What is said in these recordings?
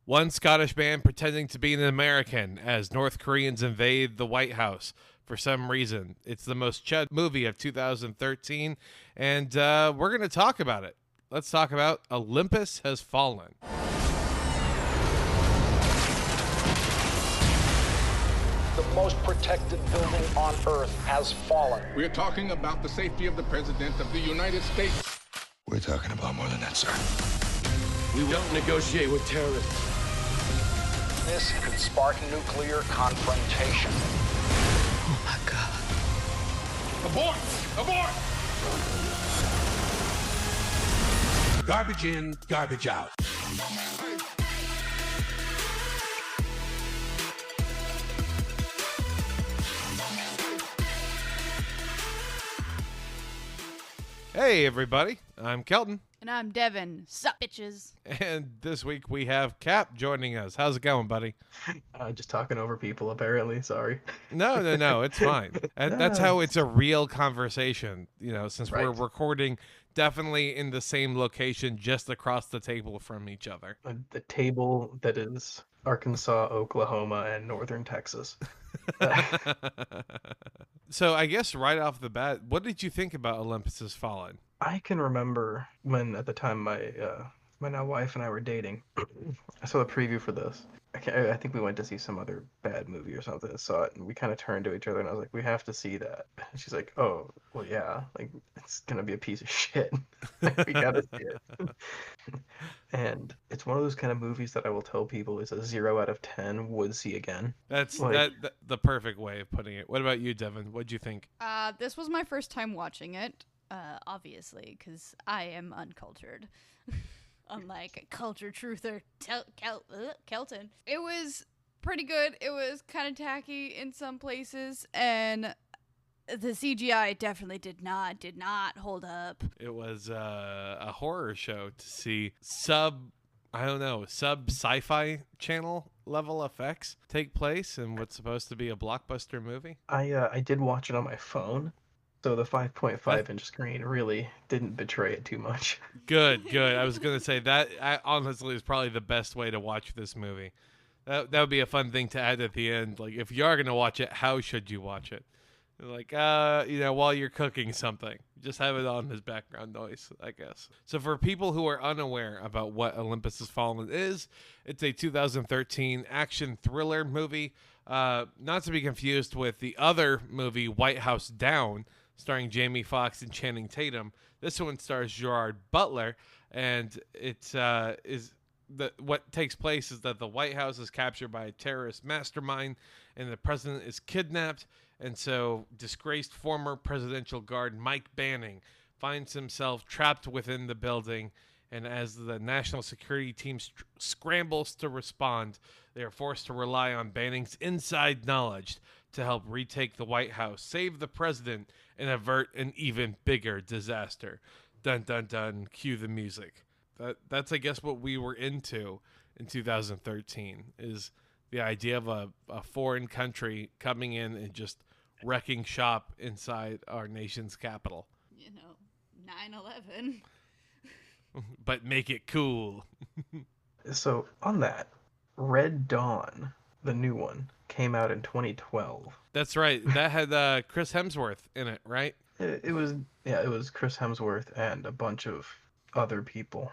One Scottish man pretending to be an American as North Koreans invade the White House for some reason. It's the most chud movie of 2013, and we're going to talk about it. Let's talk about Olympus Has Fallen. The most protected building on Earth has fallen. We're talking about the safety of the President of the United States. We're talking about more than that, sir. We don't negotiate with terrorists. This could spark nuclear confrontation. Oh, my God. Abort! Abort! Garbage in, garbage out. Hey, everybody. I'm Kelton. And I'm Devin. Sup, bitches? And this week we have Cap joining us. How's it going, buddy? Just talking over people, apparently. Sorry. No. It's fine. And that's how it's a real conversation, since we're Right. recording definitely in the same location, just across the table from each other. The table that is Arkansas, Oklahoma, and northern Texas. So I guess right off the bat, what did you think about Olympus Has Fallen? I can remember when, at the time, my now wife and I were dating. I saw the preview for this. I think we went to see some other bad movie or something and saw it, and we kind of turned to each other, and I was like, we have to see that. And she's like, oh, well, yeah, like, it's going to be a piece of shit. We got to see it. And it's one of those kind of movies that I will tell people is a 0 out of 10 would see again. That's Like- the perfect way of putting it. What about you, Devin? What'd you think? This was my first time watching it, obviously, because I am uncultured. Unlike culture truther Kelton. It was pretty good. It was kind of tacky in some places, and the CGI definitely did not hold up. It was a horror show to see sub sci-fi channel level effects take place in what's supposed to be a blockbuster movie. I did watch it on my phone, so the 5.5-inch screen really didn't betray it too much. Good. I was going to say that honestly is probably the best way to watch this movie. That would be a fun thing to add at the end. Like, if you are going to watch it, how should you watch it? Like, while you're cooking something. Just have it on as background noise, I guess. So for people who are unaware about what Olympus Has Fallen is, it's a 2013 action thriller movie. Not to be confused with the other movie, White House Down, starring Jamie Foxx and Channing Tatum. This one stars Gerard Butler, and what takes place is that the White House is captured by a terrorist mastermind, and the president is kidnapped. And so disgraced former presidential guard Mike Banning finds himself trapped within the building. And as the national security team scrambles to respond, they are forced to rely on Banning's inside knowledge to help retake the White House, save the president, and avert an even bigger disaster. Dun, dun, dun. Cue the music. That's, I guess, what we were into in 2013 is the idea of a foreign country coming in and just wrecking shop inside our nation's capital. 9/11. But make it cool. So on that, Red Dawn, the new one, came out in 2012. That's right. That had Chris Hemsworth in it, right? It was Chris Hemsworth and a bunch of other people.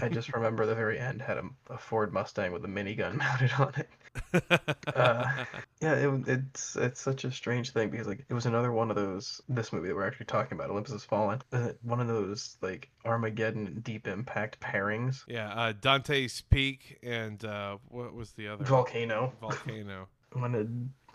I just remember the very end had a Ford Mustang with a minigun mounted on it. It's such a strange thing because like it was another one of those, this movie that we're actually talking about, Olympus Has Fallen, one of those like Armageddon and Deep Impact pairings. Yeah, Dante's Peak and what was the other? Volcano.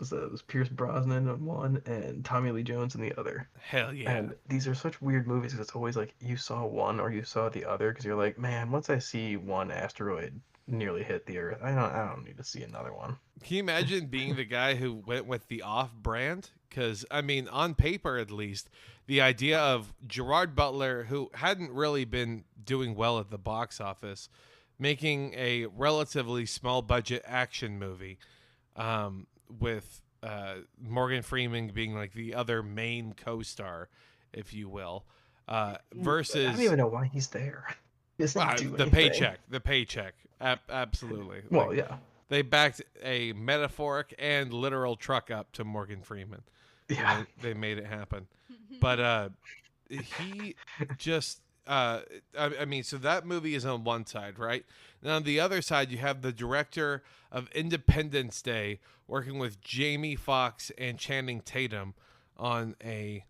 It was Pierce Brosnan in one and Tommy Lee Jones in the other. Hell yeah. And these are such weird movies because it's always like you saw one or you saw the other because you're like, man, once I see one asteroid nearly hit the Earth, I don't need to see another one. Can you imagine being the guy who went with the off-brand? Because, I mean, on paper at least, the idea of Gerard Butler, who hadn't really been doing well at the box office, making a relatively small-budget action movie with Morgan Freeman being like the other main co-star, if you will, versus... I don't even know why he's there. The paycheck. Absolutely. Well, Like, yeah, they backed a metaphoric and literal truck up to Morgan Freeman. yeah, They made it happen. But he just I mean, so that movie is on one side, right? And on the other side, you have the director of Independence Day working with Jamie Foxx and Channing Tatum on a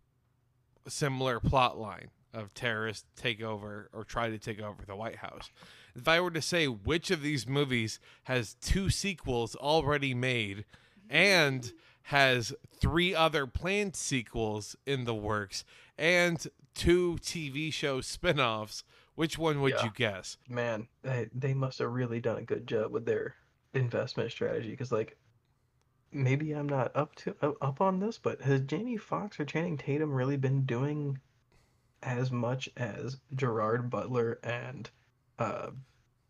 similar plot line of terrorists take over or try to take over the White House. If I were to say which of these movies has 2 sequels already made and has 3 other planned sequels in the works and 2 TV show spin-offs, which one would Yeah. you guess? man, they must have really done a good job with their investment strategy. Because like, maybe I'm not up on this, but has Jamie Foxx or Channing Tatum really been doing as much as Gerard Butler and uh,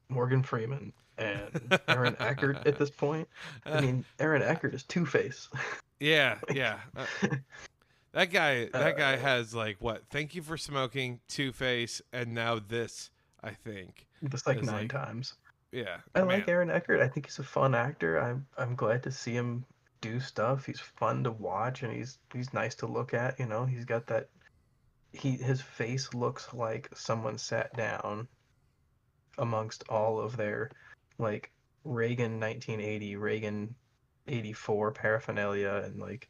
Morgan Freeman and Aaron Eckhart at this point? I mean, Aaron Eckhart is Two-Face. Yeah, Like, yeah. That guy uh, has like what? Thank You for Smoking, Two-Face, and now this, I think. just like Is 9 times. Yeah, I man. like Aaron Eckhart. I think he's a fun actor. I'm glad to see him do stuff. He's fun to watch, and he's nice to look at. You know, he's got that. His face looks like someone sat down amongst all of their like Reagan 1980, Reagan 84 paraphernalia, and like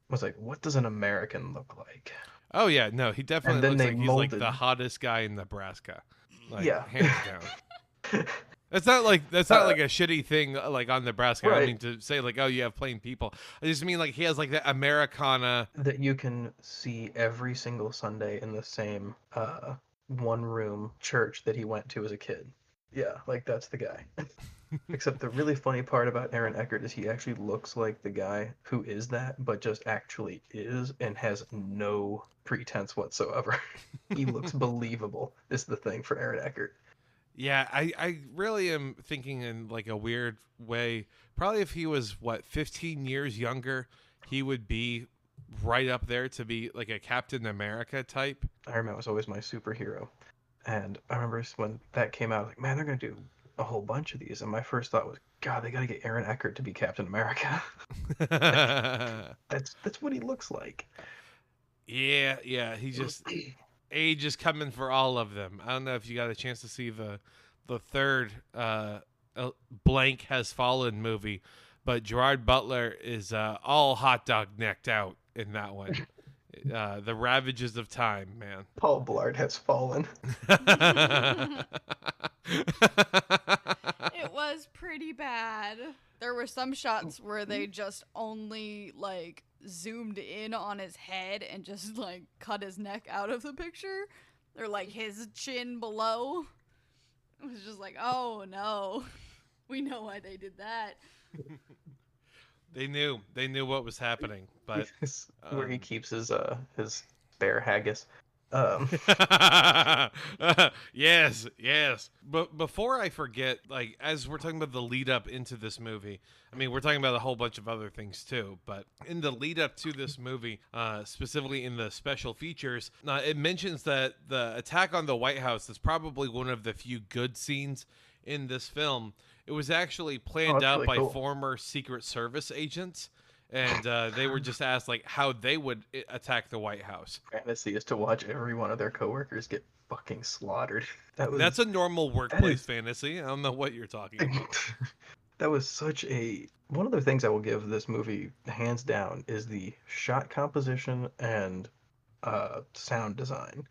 was like, what does an American look like? Oh yeah, no, he And definitely then looks they like he's like molded. the hottest guy in Nebraska. Like Yeah. hands down. That's not like a shitty thing like on Nebraska. I don't Right. mean to say like, oh, you have plain people. I just mean like he has like that Americana. That you can see every single Sunday in the same one room church that he went to as a kid. Yeah, like that's the guy. Except the really funny part about Aaron Eckhart is he actually looks like the guy who is that, but just actually is and has no pretense whatsoever. He looks believable is the thing for Aaron Eckhart. Yeah, I really am thinking in like a weird way. Probably if he was 15 years younger, he would be right up there to be like a Captain America type. Iron Man was always my superhero. And I remember when that came out, I was like, man, they're going to do a whole bunch of these. And my first thought was, God, they got to get Aaron Eckhart to be Captain America. That's what he looks like. Yeah, he just age is coming for all of them. I don't know if you got a chance to see the third Blank Has Fallen movie, but Gerard Butler is all hot dog necked out in that one. The Ravages of Time, man. Paul Blart Has Fallen. It was pretty bad. There were some shots where they just only like zoomed in on his head and just like cut his neck out of the picture. Or like his chin below. It was just like, oh no. We know why they did that. They knew what was happening, but Where he keeps his spare haggis. yes. But before I forget, like as we're talking about the lead up into this movie, I mean we're talking about a whole bunch of other things too. But in the lead up to this movie, specifically in the special features, it mentions that the attack on the White House is probably one of the few good scenes in this film. It was actually planned out really by cool. former Secret Service agents. And they were just asked like how they would attack the White House. Fantasy is to watch every one of their coworkers get fucking slaughtered. That's a normal workplace fantasy. I don't know what you're talking about. That was such a one of the things I will give this movie hands down is the shot composition and sound design,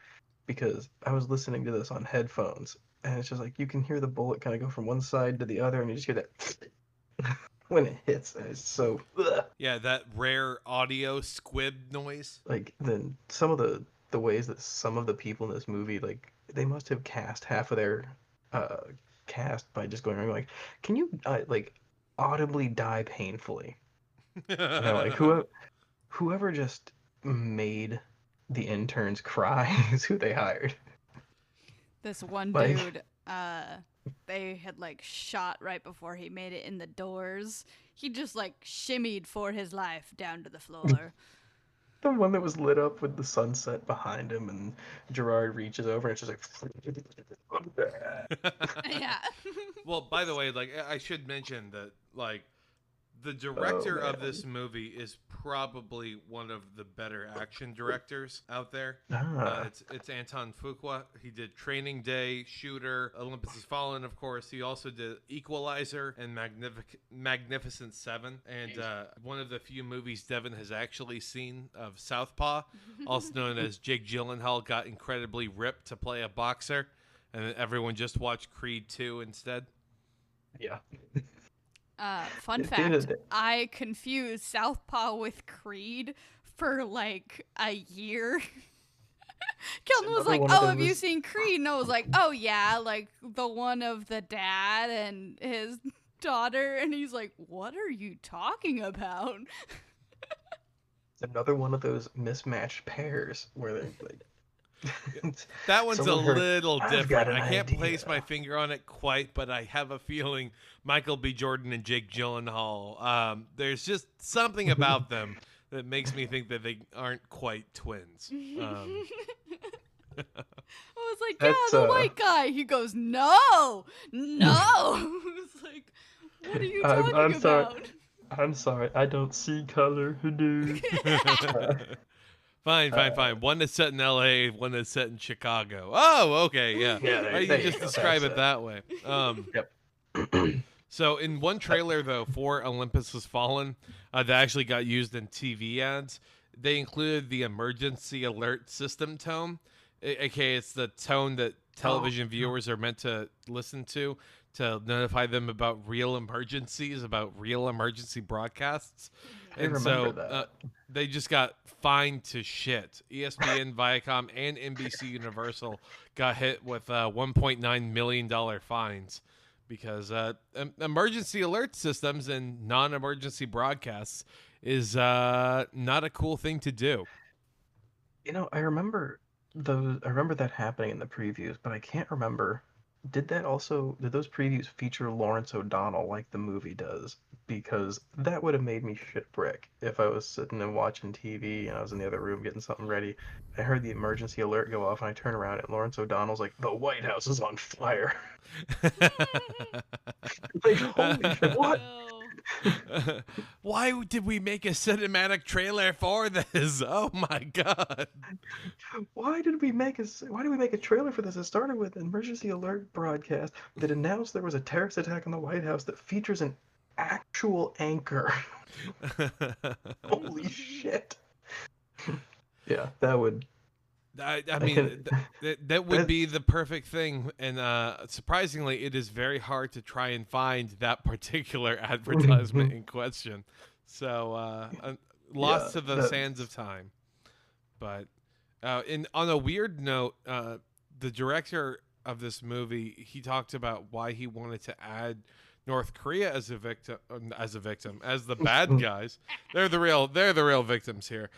because I was listening to this on headphones and it's just like you can hear the bullet kind of go from one side to the other and you just hear that when it hits, and it's so Yeah, that rare audio squib noise. like then some of the ways that some of the people in this movie, like they must have cast half of their cast by just going around like, can you like audibly die painfully? You know, like whoever just made the interns cry is who they hired. This one Like- dude, they had like shot right before he made it in the doors. He just like shimmied for his life down to the floor. The one that was lit up with the sunset behind him, and Gerard reaches over and it's just like. Yeah. Well, by the way, like I should mention that like the director of man. this movie is probably one of the better action directors out there. Ah. It's Anton Fuqua. He did Training Day, Shooter, Olympus Has Fallen, of course. He also did Equalizer and Magnificent Seven, and one of the few movies Devin has actually seen of Southpaw, also known as Jake Gyllenhaal got incredibly ripped to play a boxer, and then everyone just watched Creed 2 instead. Yeah. Fun It fact, did. I confused Southpaw with Creed for like a year. Kelton was another like, one of "Oh, have you those- seen Creed?" And I was like, "Oh yeah, like the one of the dad and his daughter." And he's like, "What are you talking about?" It's another one of those mismatched pairs where they're like. That one's Someone a heard, little "I've different. got an I can't idea." place my finger on it quite, but I have a feeling Michael B. Jordan and Jake Gyllenhaal. There's just something about them that makes me think that they aren't quite twins. I was like, That's, "Yeah, the white guy." He goes, "No, no." I was like, "What are you talking I'm sorry. about?" I'm sorry, I don't see color. Dude. Fine. One is set in L.A., one is set in Chicago. Oh, okay, yeah. Yeah, Why there don't you you just go, describe that's it it. that way? Yep. So in one trailer, though, for Olympus Has Fallen, that actually got used in TV ads, they included the emergency alert system tone, aka it's the tone that television viewers are meant to listen to notify them about real emergencies, about real emergency broadcasts. I remember that. They just got fined to shit. ESPN, Viacom, and NBC Universal got hit with $1.9 million fines because emergency alert systems and non-emergency broadcasts is not a cool thing to do. You know, I remember that happening in the previews, but I can't remember. Did those previews feature Lawrence O'Donnell like the movie does? Because that would have made me shit brick if I was sitting and watching TV and I was in the other room getting something ready. I heard the emergency alert go off and I turn around and Lawrence O'Donnell's like, "The White House is on fire." Like, holy shit, what? No. Why did we make a cinematic trailer for this? Oh my god. Why did we make a trailer for this? It started with an emergency alert broadcast that announced there was a terrorist attack on the White House that features an actual anchor. Holy shit. Yeah, that would. I mean, that would be the perfect thing. And surprisingly, it is very hard to try and find that particular advertisement in question. So lost to the sands of time. But on a weird note, the director of this movie, he talked about why he wanted to add North Korea as the bad guys. They're the real victims here.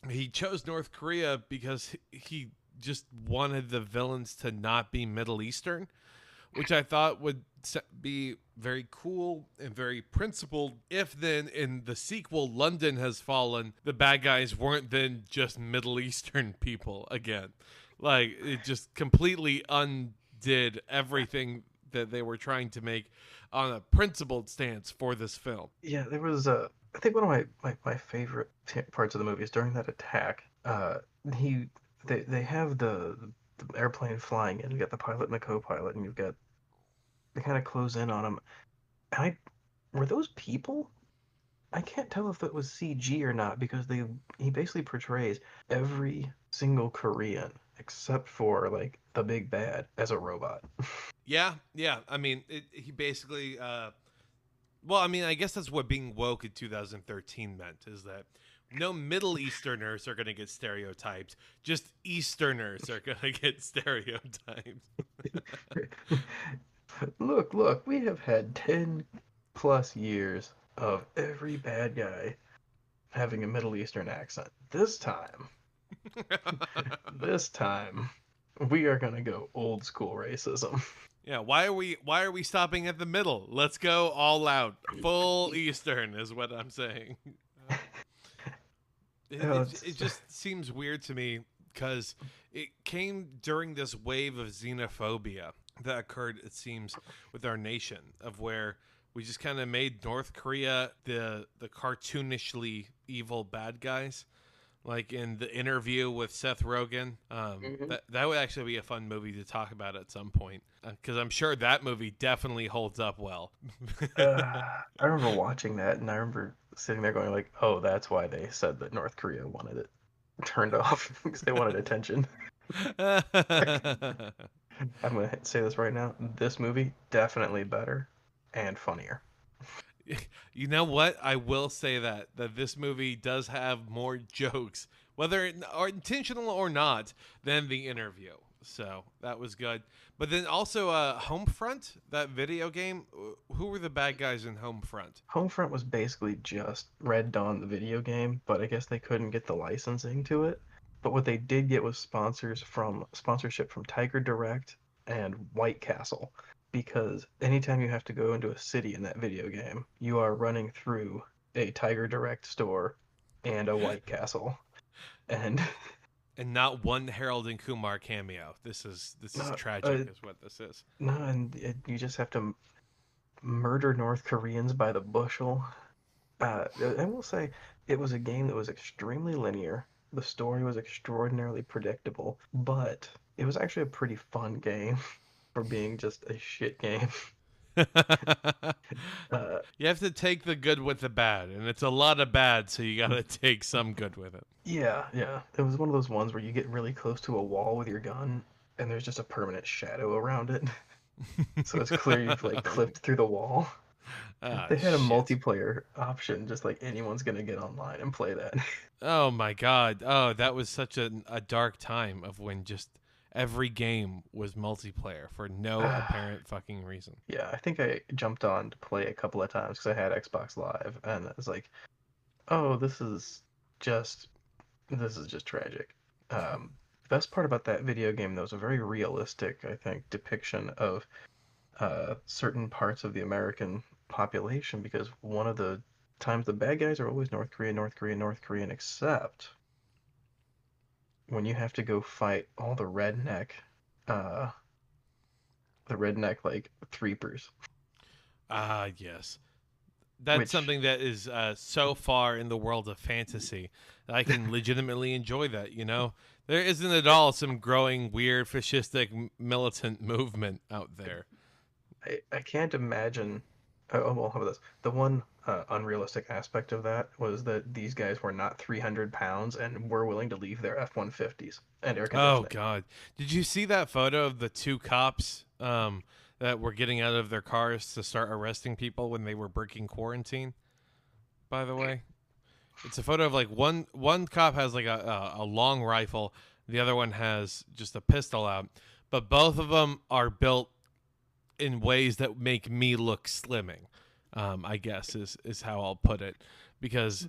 He chose North Korea because he just wanted the villains to not be Middle Eastern, which I thought would be very cool and very principled. If then in the sequel, London Has Fallen, the bad guys weren't then just Middle Eastern people again. Like, it just completely undid everything that they were trying to make on a principled stance for this film. Yeah, there was I think one of my favorite parts of the movie is during that attack. They have the airplane flying in. You got the pilot and the co-pilot, and they kind of close in on them. And were those people? I can't tell if it was CG or not because he basically portrays every single Korean except for like the big bad as a robot. Yeah. I mean, he basically. Well, I mean, I guess that's what being woke in 2013 meant, is that no Middle Easterners are going to get stereotyped. Just Easterners are going to get stereotyped. Look, we have had 10 plus years of every bad guy having a Middle Eastern accent. This time, we are going to go old school racism. Yeah, why are we stopping at the middle? Let's go all out. Full Eastern is what I'm saying. It just seems weird to me because it came during this wave of xenophobia that occurred, it seems, with our nation, of where we just kind of made North Korea the cartoonishly evil bad guys. Like in The Interview with Seth Rogen. That would actually be a fun movie to talk about at some point. Because I'm sure that movie definitely holds up well. I remember watching that, and I remember sitting there going like, "Oh, that's why they said that North Korea wanted it turned off because they wanted attention." I'm gonna say this right now: this movie definitely better and funnier. You know what? I will say that this movie does have more jokes, whether it are intentional or not, than The Interview. So that was good. But then also Homefront, that video game. Who were the bad guys in Homefront? Homefront was basically just Red Dawn, the video game, but I guess they couldn't get the licensing to it. But what they did get was sponsorship from Tiger Direct and White Castle, because anytime you have to go into a city in that video game, you are running through a Tiger Direct store and a White Castle, and And not one Harold and Kumar cameo. This is No, tragic, is what this is. no, and you just have to murder North Koreans by the bushel. I will say it was a game that was extremely linear. The story was extraordinarily predictable, but it was actually a pretty fun game for being just a shit game. You have to take the good with the bad, and it's a lot of bad, so you gotta take some good with it. Yeah, yeah. It was one of those ones where you get really close to a wall with your gun, and there's just a permanent shadow around it. So it's clear you've like clipped through the wall. They had a Shit. multiplayer option, just like anyone's gonna get online and play that. Oh my god. Oh, that was such a dark time of when just every game was multiplayer for no apparent fucking reason. Yeah, I think I jumped on to play a couple of times because I had Xbox Live, and I was like, "Oh, this is just tragic." Best part about that video game, though, is a very realistic, I think, depiction of certain parts of the American population. Because one of the times the bad guys are always North Korea, North Korea, North Korean, except when you have to go fight all uh, the redneck like threepers. Yes. That's Which- something that is so far in the world of fantasy that I can legitimately enjoy that, you know? There isn't at all some growing weird fascistic militant movement out there. I can't imagine. Oh, well, how about this? The one unrealistic aspect of that was that these guys were not 300 pounds and were willing to leave their F-150s and air Oh conditioning. god. Did you see that photo of the two cops that were getting out of their cars to start arresting people when they were breaking quarantine? By the way, it's a photo of like one cop has like a long rifle, the other one has just a pistol out, but both of them are built in ways that make me look slimming. I guess is how I'll put it, because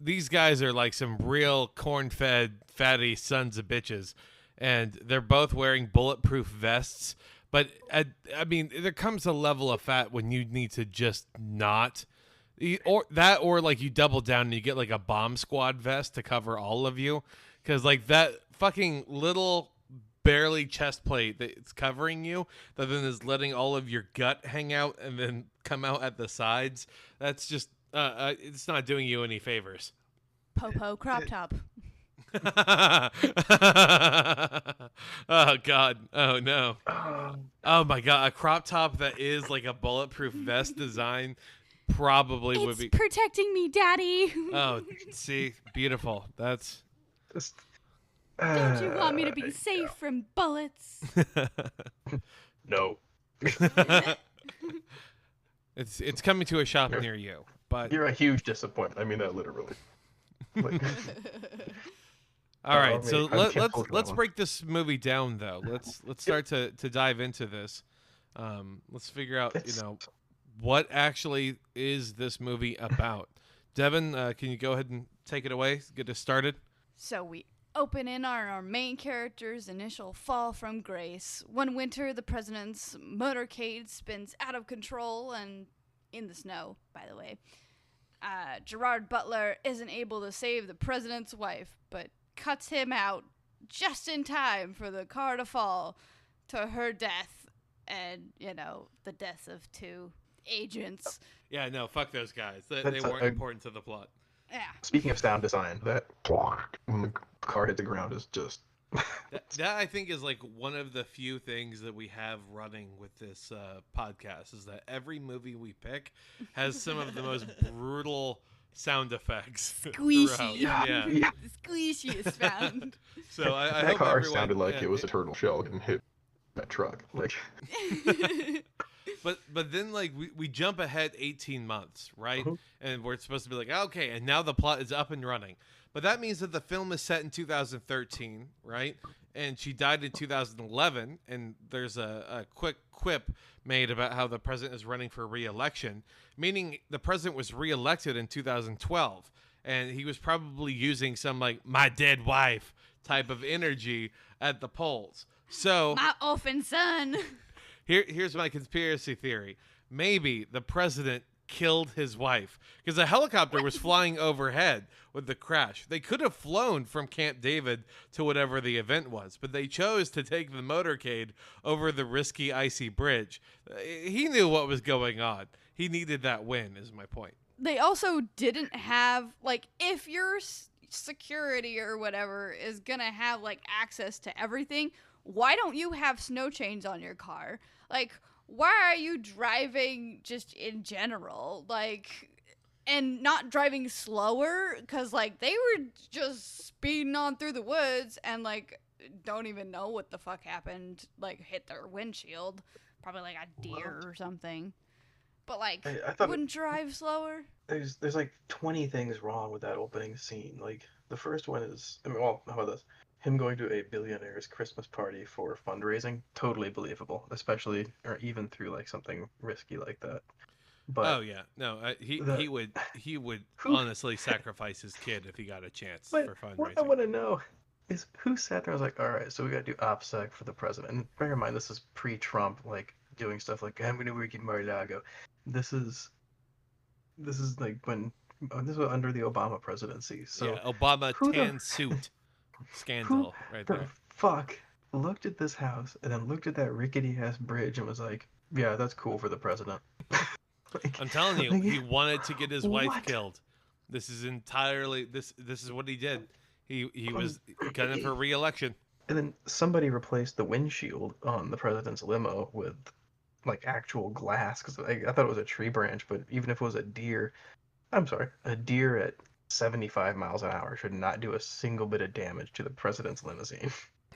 these guys are like some real corn-fed fatty sons of bitches, and they're both wearing bulletproof vests. But I mean, there comes a level of fat when you need to just not, or like you double down and you get like a bomb squad vest to cover all of you, because like that fucking little barely chest plate that's covering you that then is letting all of your gut hang out and then come out at the sides. That's just it's not doing you any favors. Popo crop top. Oh god. Oh no. Oh my god. A crop top that is like a bulletproof vest design probably would It's be protecting me, Daddy. Oh, see, beautiful. That's Just, Don't you want me to be safe from bullets? No. it's coming to a shop near you. But You're a huge disappointment. I mean that literally. Like, all right, so I'm let's careful with that one. break this movie down though. Let's start to dive into this. Let's figure out what actually is this movie about. Devin, can you go ahead and take it away? Get us started. So we open in on our main character's initial fall from grace. One winter, the president's motorcade spins out of control and in the snow, by the way. Gerard Butler isn't able to save the president's wife, but cuts him out just in time for the car to fall to her death and, the deaths of 2 agents. Yeah, no, fuck those guys. They That's weren't important to the plot. Yeah. Speaking of sound design, that when the car hit the ground is just. That I think is like one of the few things that we have running with this podcast is that every movie we pick has some of the most brutal sound effects. Squeeshy. Yeah. The squeeshiest sound. So I That hope car everyone, sounded like it was a turtle shell getting hit that truck. Like. But then like we jump ahead 18 months, right? Mhm. And we're supposed to be like, okay, and now the plot is up and running. But that means that the film is set in 2013, right? And she died in 2011, and there's a quick quip made about how the president is running for re-election, meaning the president was re-elected in 2012, and he was probably using some like my dead wife type of energy at the polls. So My orphan son. here's my conspiracy theory. Maybe the president killed his wife because a helicopter was flying overhead with the crash. They could have flown from Camp David to whatever the event was, but they chose to take the motorcade over the risky icy bridge. He knew what was going on. He needed that win, is my point. They also didn't have, like, if your security or whatever is gonna have, like, access to everything, why don't you have snow chains on your car? Like, why are you driving just in general? Like, and not driving slower? Because, like, they were just speeding on through the woods and, like, don't even know what the fuck happened. Like, hit their windshield. Probably, like, a deer or something. But, like, I thought wouldn't drive slower? There's like 20 things wrong with that opening scene. Like, the first one is, how about this? Him going to a billionaire's Christmas party for fundraising, totally believable, especially or even through like something risky like that. But Oh yeah, no, he would honestly sacrifice his kid if he got a chance but for fundraising. what I want to know is who sat there and was like, all right, so we got to do OPSEC for the president. And bear in mind, this is pre-Trump, like doing stuff like I'm going to work in Mar-a-Lago. This is like when this was under the Obama presidency. So yeah, Obama who the- tan suit scandal right the there. fuck looked at this house and then looked at that rickety ass bridge and was like, yeah, that's cool for the president. Like, I'm telling you, like, he wanted to get his wife what? killed. This is entirely this is what he did. He was gunning for re-election. And then somebody replaced the windshield on the president's limo with like actual glass because I thought it was a tree branch, but even if it was a deer at 75 miles an hour should not do a single bit of damage to the president's limousine.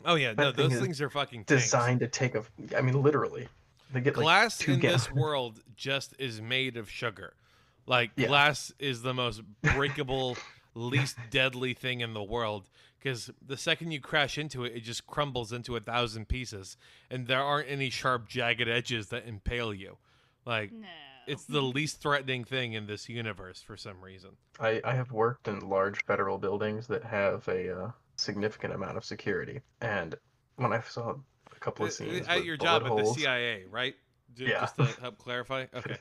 Oh yeah, no, That thing those is things are fucking tanks. Designed to take literally. They get Glass like 2 in this gallons. world just is made of sugar. Like Yeah. glass is the most breakable, least deadly thing in the world because the second you crash into it, it just crumbles into 1,000 pieces, and there aren't any sharp, jagged edges that impale you. Like No. it's the least threatening thing in this universe for some reason. I have worked in large federal buildings that have a significant amount of security, and when I saw a couple of scenes At with your bullet job at the holes, CIA, right? Yeah. Just to help clarify. Okay.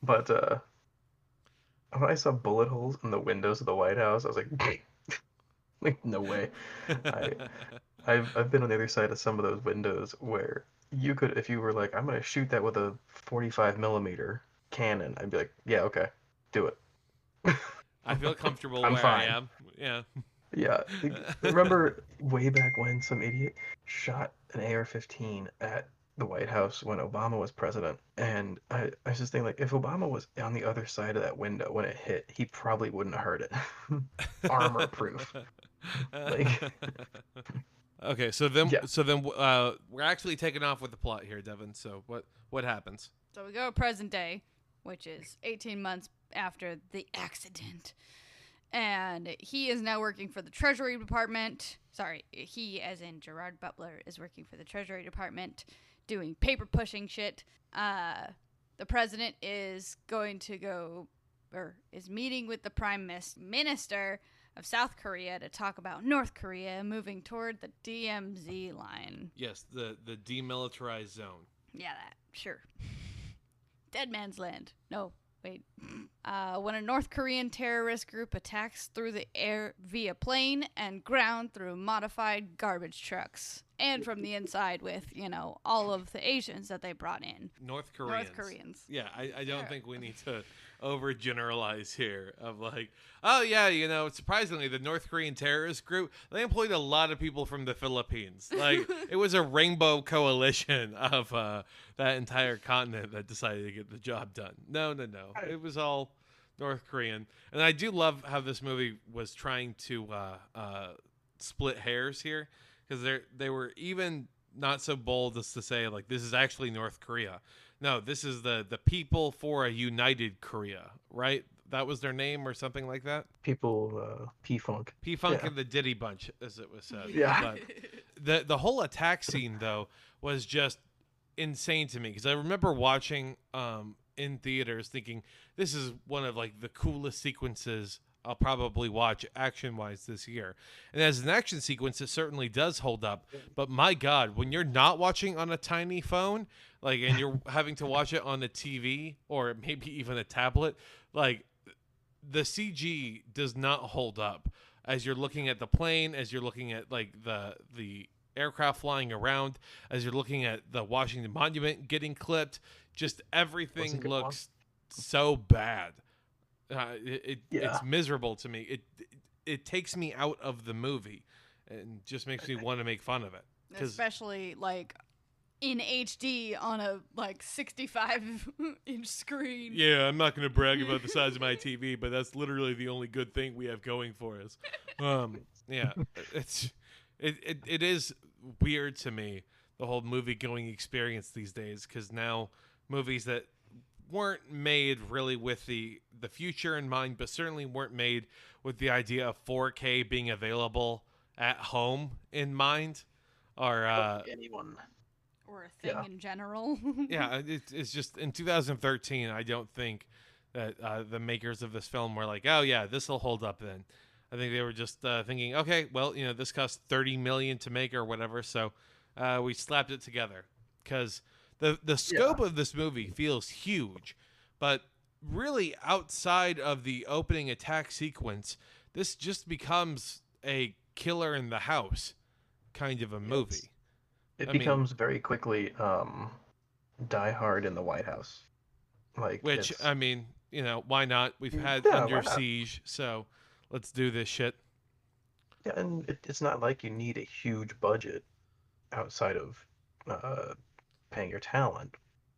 but when I saw bullet holes in the windows of the White House, I was like, like no way. I've been on the other side of some of those windows where you could, if you were like, I'm gonna shoot that with a 45 millimeter cannon, I'd be like, yeah, okay, do it. I feel comfortable I'm where fine. I am. Yeah. Yeah, remember way back when some idiot shot an AR-15 at the White House when Obama was president, and I was just thinking, like, if Obama was on the other side of that window when it hit, he probably wouldn't have heard it. Armor proof. Like, Okay, so then we're actually taking off with the plot here, Devin. So what happens? So we go present day, which is 18 months after the accident. And he is now working for the Treasury Department. Sorry, he, as in Gerard Butler, is working for the Treasury Department doing paper pushing shit. The president is going to go, or is meeting with the Prime Minister of South Korea to talk about North Korea moving toward the DMZ line. Yes, the demilitarized zone. Yeah, that, sure. Dead man's land. No, Wait. When a North Korean terrorist group attacks through the air via plane and ground through modified garbage trucks. And from the inside with, all of the Asians that they brought in. North Koreans. Yeah, I don't think we need to overgeneralize here of like, oh yeah, surprisingly the North Korean terrorist group, they employed a lot of people from the Philippines. Like it was a rainbow coalition of that entire continent that decided to get the job done. No. It was all North Korean. And I do love how this movie was trying to split hairs here, because they were even not so bold as to say like this is actually North Korea. No, this is the People for a United Korea, right? That was their name or something like that. People, P-Funk. P-Funk Yeah. and the Diddy Bunch, as it was said. Yeah. But the whole attack scene though was just insane to me, because I remember watching in theaters thinking this is one of like the coolest sequences I'll probably watch action-wise this year. And as an action sequence, it certainly does hold up. But my God, when you're not watching on a tiny phone, like, and you're having to watch it on a TV or maybe even a tablet, like, the CG does not hold up. As you're looking at the plane, as you're looking at like the aircraft flying around, as you're looking at the Washington Monument getting clipped, just everything looks so bad. It's miserable to me. It takes me out of the movie and just makes me want to make fun of it. Especially like in HD on a like 65-inch screen. Yeah, I'm not going to brag about the size of my TV, but that's literally the only good thing we have going for us. Yeah, it is weird to me, the whole movie going experience these days, because now movies that weren't made really with the future in mind, but certainly weren't made with the idea of 4K being available at home in mind, are anyone or a thing in general. Yeah, it's just in 2013. I don't think that the makers of this film were like, oh yeah, this will hold up. Then I think they were just thinking, okay, well, this cost $30 million to make or whatever, so we slapped it together, because the scope of this movie feels huge, but really outside of the opening attack sequence, this just becomes a killer in the house kind of a movie. It becomes very quickly Die Hard in the White House. Which, I mean, why not? We've had Under Siege, so let's do this shit. Yeah, and it's not like you need a huge budget outside of paying your talent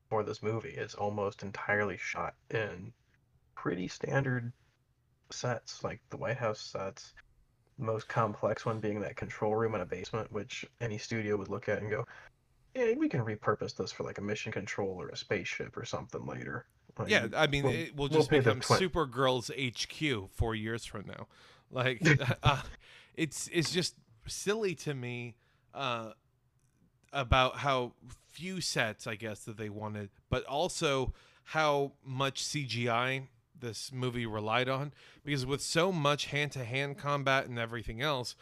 for this movie. It's almost entirely shot in pretty standard sets, like the White House sets. The most complex one being that control room in a basement, which any studio would look at and go, yeah, we can repurpose this for like a mission control or a spaceship or something later. Like, yeah, I mean, it will just become Supergirl's HQ 4 years from now. Like, it's just silly to me about how few sets, I guess, that they wanted, but also how much CGI this movie relied on, because with so much hand-to-hand combat and everything else,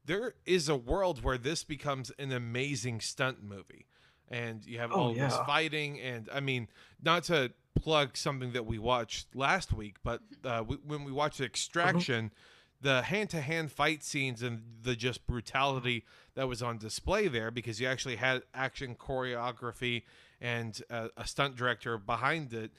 there is a world where this becomes an amazing stunt movie, and you have all this fighting. And I mean, not to plug something that we watched last week, but when we watched Extraction, the hand-to-hand fight scenes and the just brutality that was on display there, because you actually had action choreography and a stunt director behind it.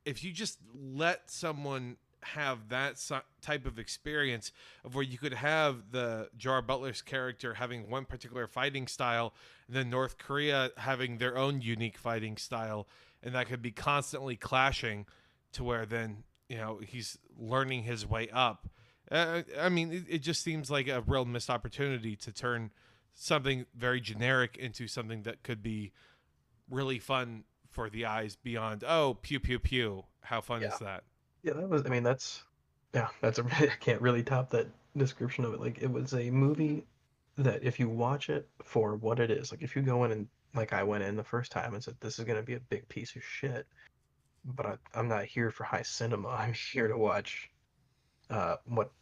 If you just let someone have that type of experience of where you could have the Gerard Butler's character having one particular fighting style, and then North Korea having their own unique fighting style, and that could be constantly clashing to where then, he's learning his way up. I mean, it just seems like a real missed opportunity to turn something very generic into something that could be really fun for the eyes beyond, oh, pew, pew, pew. How fun is that? Yeah, that's I can't really top that description of it. Like, it was a movie that if you watch it for what it is, like if you go in and, like I went in the first time and said, this is going to be a big piece of shit, but I'm not here for high cinema. I'm here to watch what,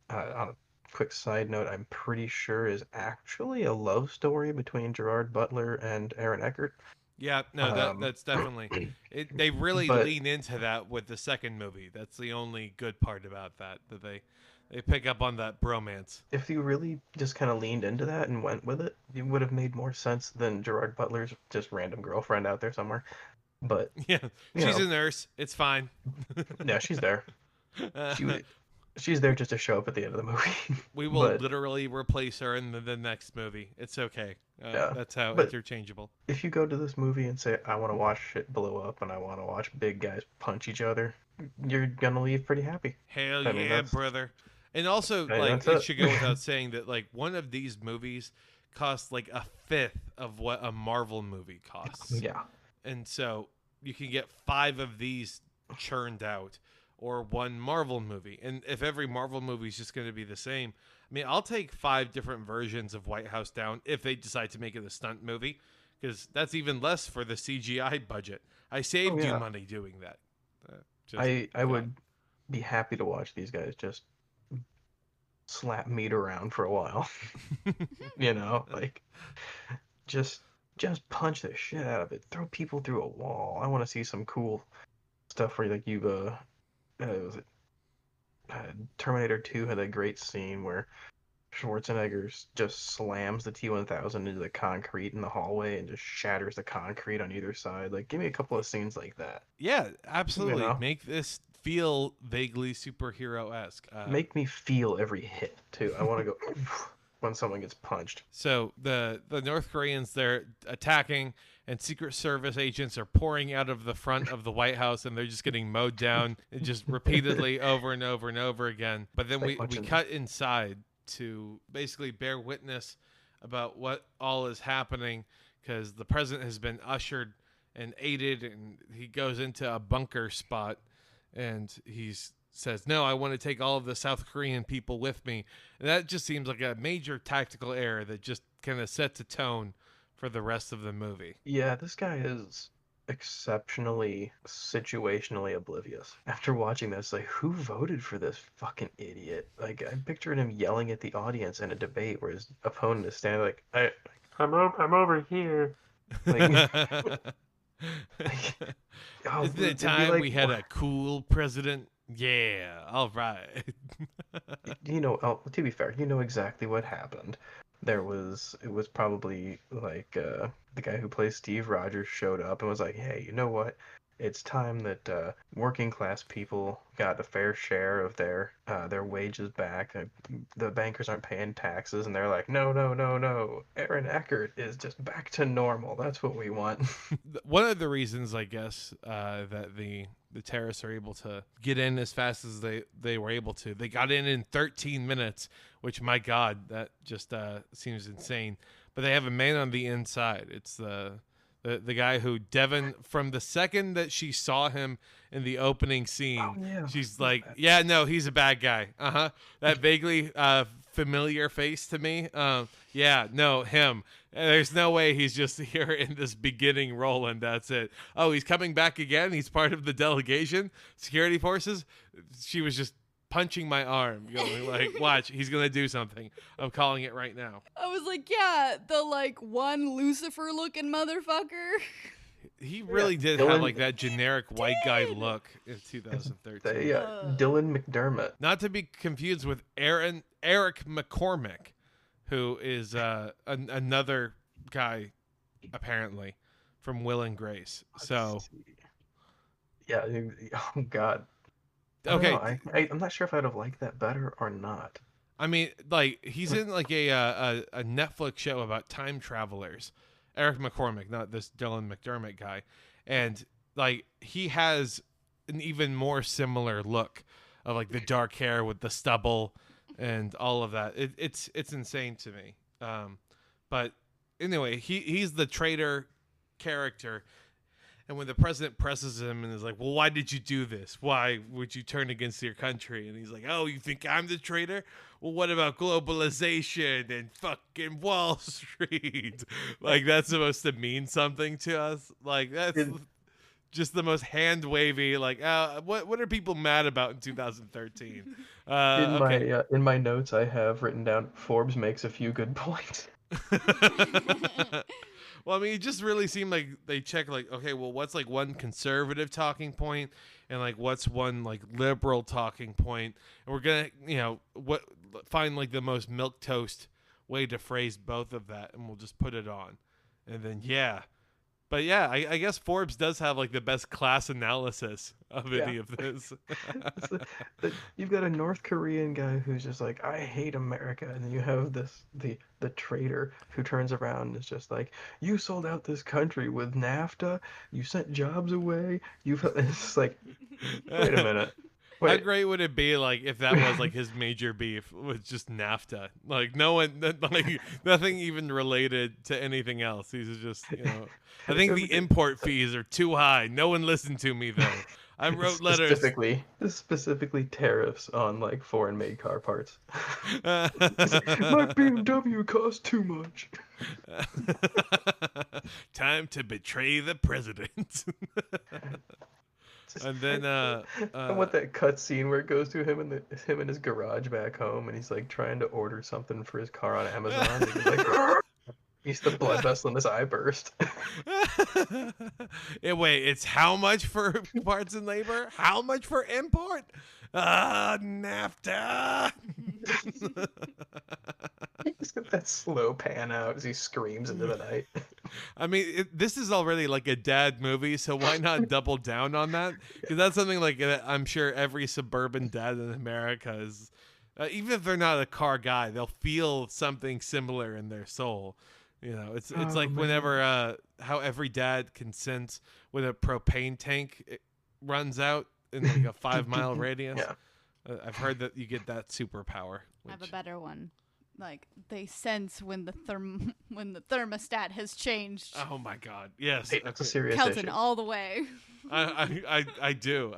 on a quick side note, I'm pretty sure is actually a love story between Gerard Butler and Aaron Eckhart. Yeah, no, that's definitely it. They really but lean into that with the second movie. That's the only good part about that they pick up on that bromance. if you really just kind of leaned into that and went with it, it would have made more sense than Gerard Butler's just random girlfriend out there somewhere. But Yeah, you she's know, a nurse. It's fine. yeah, she's there. She she's there just to show up at the end of the movie. We will But literally replace her in the next movie. It's okay. yeah, That's how but interchangeable. if you go to this movie and say, I want to watch shit blow up and I want to watch big guys punch each other, you're gonna leave pretty happy. Hell I mean, yeah, that's- brother. And also, Hey, like, that's it it. should go without saying that, like, one of these movies costs like a fifth of what a Marvel movie costs. Yeah. And so you can get 5 of these churned out, or one Marvel movie. And if every Marvel movie is just going to be the same, I mean, I'll take 5 different versions of White House Down if they decide to make it a stunt movie, because that's even less for the CGI budget. I saved you money doing that. I would be happy to watch these guys just slap meat around for a while. You know, like just punch the shit out of it. Throw people through a wall. I want to see some cool stuff where like you was it Terminator 2 had a great scene where Schwarzenegger just slams the T-1000 into the concrete in the hallway and just shatters the concrete on either side. Like, give me a couple of scenes like that. Yeah, absolutely. You know? Make this feel vaguely superhero-esque. Make me feel every hit too. I want to go when someone gets punched. So the North Koreans, they're attacking, and Secret Service agents are pouring out of the front of the White House, and they're just getting mowed down just repeatedly over and over and over again. But then we cut inside to basically bear witness about what all is happening, because the president has been ushered and aided, and he goes into a bunker spot, and he's says, no, I want to take all of the South Korean people with me. And that just seems like a major tactical error that just kind of sets a tone for the rest of the movie. Yeah, this guy is exceptionally situationally oblivious. After watching this, like, who voted for this fucking idiot? Like, I pictured him yelling at the audience in a debate where his opponent is standing like, I'm over here. Like, oh, Isn't it time like, we had a cool president? Yeah, all right. You know, to be fair, you know exactly what happened. It was probably like the guy who plays Steve Rogers showed up and was like, hey, you know what? It's time that working class people got a fair share of their wages back. The bankers aren't paying taxes, and they're like, no. Aaron Eckert is just back to normal. That's what we want. One of the reasons, I guess, that the terrorists are able to get in as fast as they were able to. They got in 13 minutes, which, my God, that just seems insane. But they have a man on the inside. It's the guy who Devin, from the second that she saw him in the opening scene, she's like, yeah, no, he's a bad guy. That vaguely familiar face to me. Yeah, no, him. There's no way he's just here in this beginning role and that's it. Oh, he's coming back again. He's part of the delegation, security forces. She was just punching my arm, going like, watch, he's gonna do something. I'm calling it right now. I was like, yeah, the like one Lucifer looking motherfucker. He really did have like that generic white guy look in 2013. Dylan McDermott. Not to be confused with Eric McCormick, who is another guy apparently from Will and Grace. So yeah, oh God. Okay, I'm not sure if I'd have liked that better or not. I mean, like, he's in like a Netflix show about time travelers. Eric McCormick, not this Dylan McDermott guy, and like he has an even more similar look of like the dark hair with the stubble and all of that. It's insane to me. But anyway, he's the traitor character. And when the president presses him and is like, well, why did you do this? Why would you turn against your country? And he's like, oh, you think I'm the traitor? Well, what about globalization and fucking Wall Street? Like, that's supposed to mean something to us? Like, that's just the most hand-wavy, like, what are people mad about in 2013? In my notes, I have written down, Forbes makes a few good points. Well, I mean, it just really seemed like they checked, like, okay, well, what's like one conservative talking point, and like what's one like liberal talking point, and we're gonna, find like the most milquetoast way to phrase both of that, and we'll just put it on, and then But yeah, I guess Forbes does have like the best class analysis of any of this. You've got a North Korean guy who's just like, I hate America, and then you have the traitor who turns around and is just like, you sold out this country with NAFTA, you sent jobs away, it's like, wait a minute. How great would it be like if that was like his major beef was just NAFTA? Like like nothing even related to anything else. He's just, I think the import fees are too high. No one listened to me though. I wrote letters. Specifically tariffs on like foreign-made car parts. My BMW costs too much. Time to betray the president. And then I want that cut scene where it goes to him in his garage back home, and he's like trying to order something for his car on Amazon. And he's like, he's the blood vessel in his eye burst. Wait, it's how much for parts and labor? How much for import? NAFTA. He's got that slow pan out as he screams into the night. I mean, this is already like a dad movie, so why not double down on that? Because that's something like I'm sure every suburban dad in America is, even if they're not a car guy, they'll feel something similar in their soul. It's like whenever how every dad can sense when a propane tank runs out in like a 5-mile radius. Yeah. I've heard that you get that superpower. I have a better one. Like they sense when the thermostat has changed. Oh my God! Yes, hey, that's a serious Kelton issue. all the way. I do.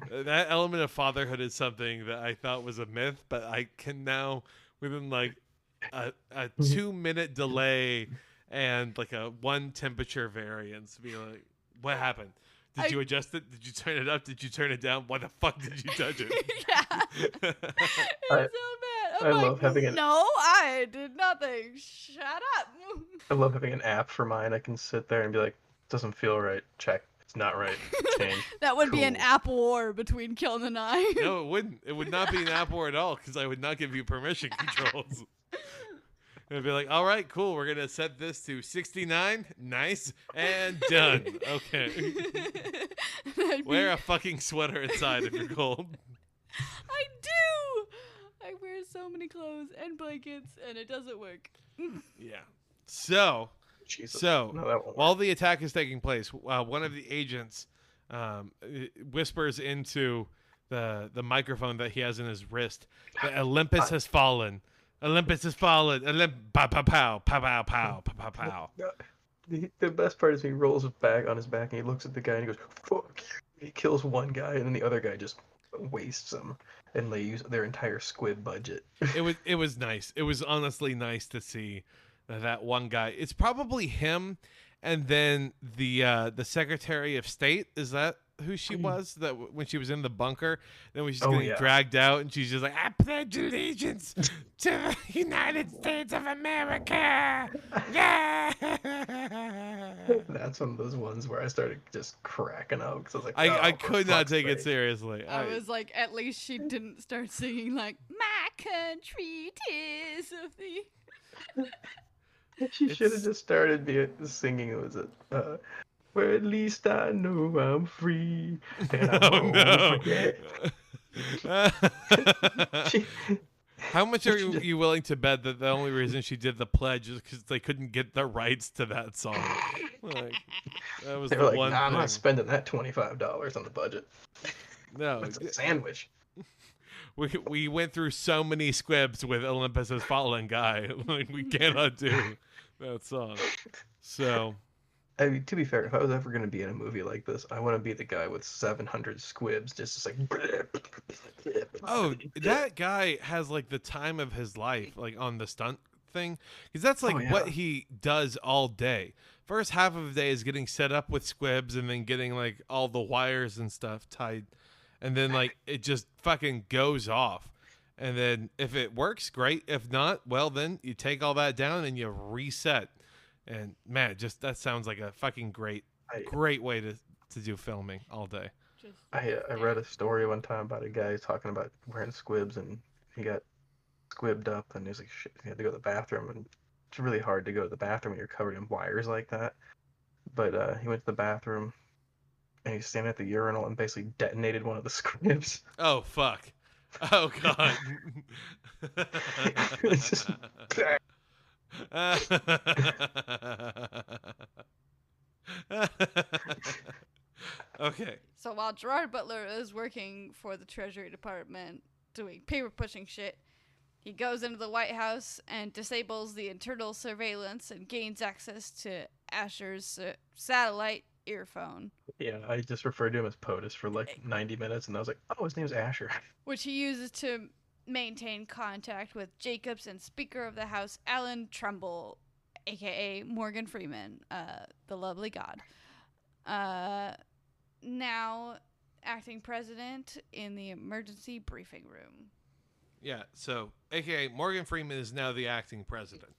That element of fatherhood is something that I thought was a myth, but I can now, within like a 2-minute delay and like a 1 temperature variance, be like, what happened? Did you adjust it? Did you turn it up? Did you turn it down? Why the fuck did you touch it? Yeah. It's so bad. I love having an... No, I did nothing. Shut up. I love having an app for mine. I can sit there and be like, doesn't feel right. Check. It's not right. Change. That would be an app war between Kelton and I. No, it wouldn't. It would not be an app war at all because I would not give you permission controls. It'd be like, all right, cool. We're going to set this to 69. Nice. And done. Okay. Wear a fucking sweater inside if you're cold. I do. I wear so many clothes and blankets, and it doesn't work. Yeah. So, Jesus. While the attack is taking place, one of the agents whispers into the microphone that he has in his wrist that Olympus has fallen. Olympus has fallen. Pow, pow, pow, pow, pow, pow, pow, pow. The best part is he rolls back on his back and he looks at the guy and he goes, fuck you. He kills one guy and then the other guy just wastes him, and they use their entire squib budget. It was nice. It was honestly nice to see that one guy. It's probably him, and then the Secretary of State. Is that who she was? That when she was in the bunker, then when she's getting dragged out, and she's just like, "I pledge allegiance to the United States of America." Yeah. That's one of those ones where I started just cracking up because I was like, I could not take it seriously. I was like, at least she didn't start singing like "My Country 'Tis of Thee." She should have just started singing. It was where at least I know I'm free. And I won't forget. How much are you willing to bet that the only reason she did the pledge is because they couldn't get the rights to that song? Like, that was the one thing. I'm not spending that $25 on the budget. No, it's a sandwich. We went through so many squibs with Olympus's Fallen Guy. Like, we cannot do that song. So, I mean, to be fair, if I was ever going to be in a movie like this, I want to be the guy with 700 squibs, just like. Oh, that guy has like the time of his life, like on the stunt thing, because that's like what he does all day. First half of the day is getting set up with squibs, and then getting like all the wires and stuff tied. And then, like, it just fucking goes off. And then if it works, great. If not, well, then you take all that down and you reset. And man, just that sounds like a fucking great way to do filming all day. I read a story one time about a guy talking about wearing squibs, and he got squibbed up, and he's like, shit, he had to go to the bathroom, and it's really hard to go to the bathroom when you're covered in wires like that. But he went to the bathroom, and he's standing at the urinal and basically detonated one of the squibs. Oh fuck! Oh god! It's just Okay. So while Gerard Butler is working for the Treasury Department doing paper pushing shit, he goes into the White House and disables the internal surveillance and gains access to Asher's satellite earphone, yeah, I just referred to him as POTUS for like 90 minutes, and I was like, oh, his name's Asher. which he uses to maintain contact with Jacobs and Speaker of the House Alan Trumbull, aka Morgan Freeman, the lovely god. Now acting president in the emergency briefing room. Yeah. So, AKA Morgan Freeman is now the acting president.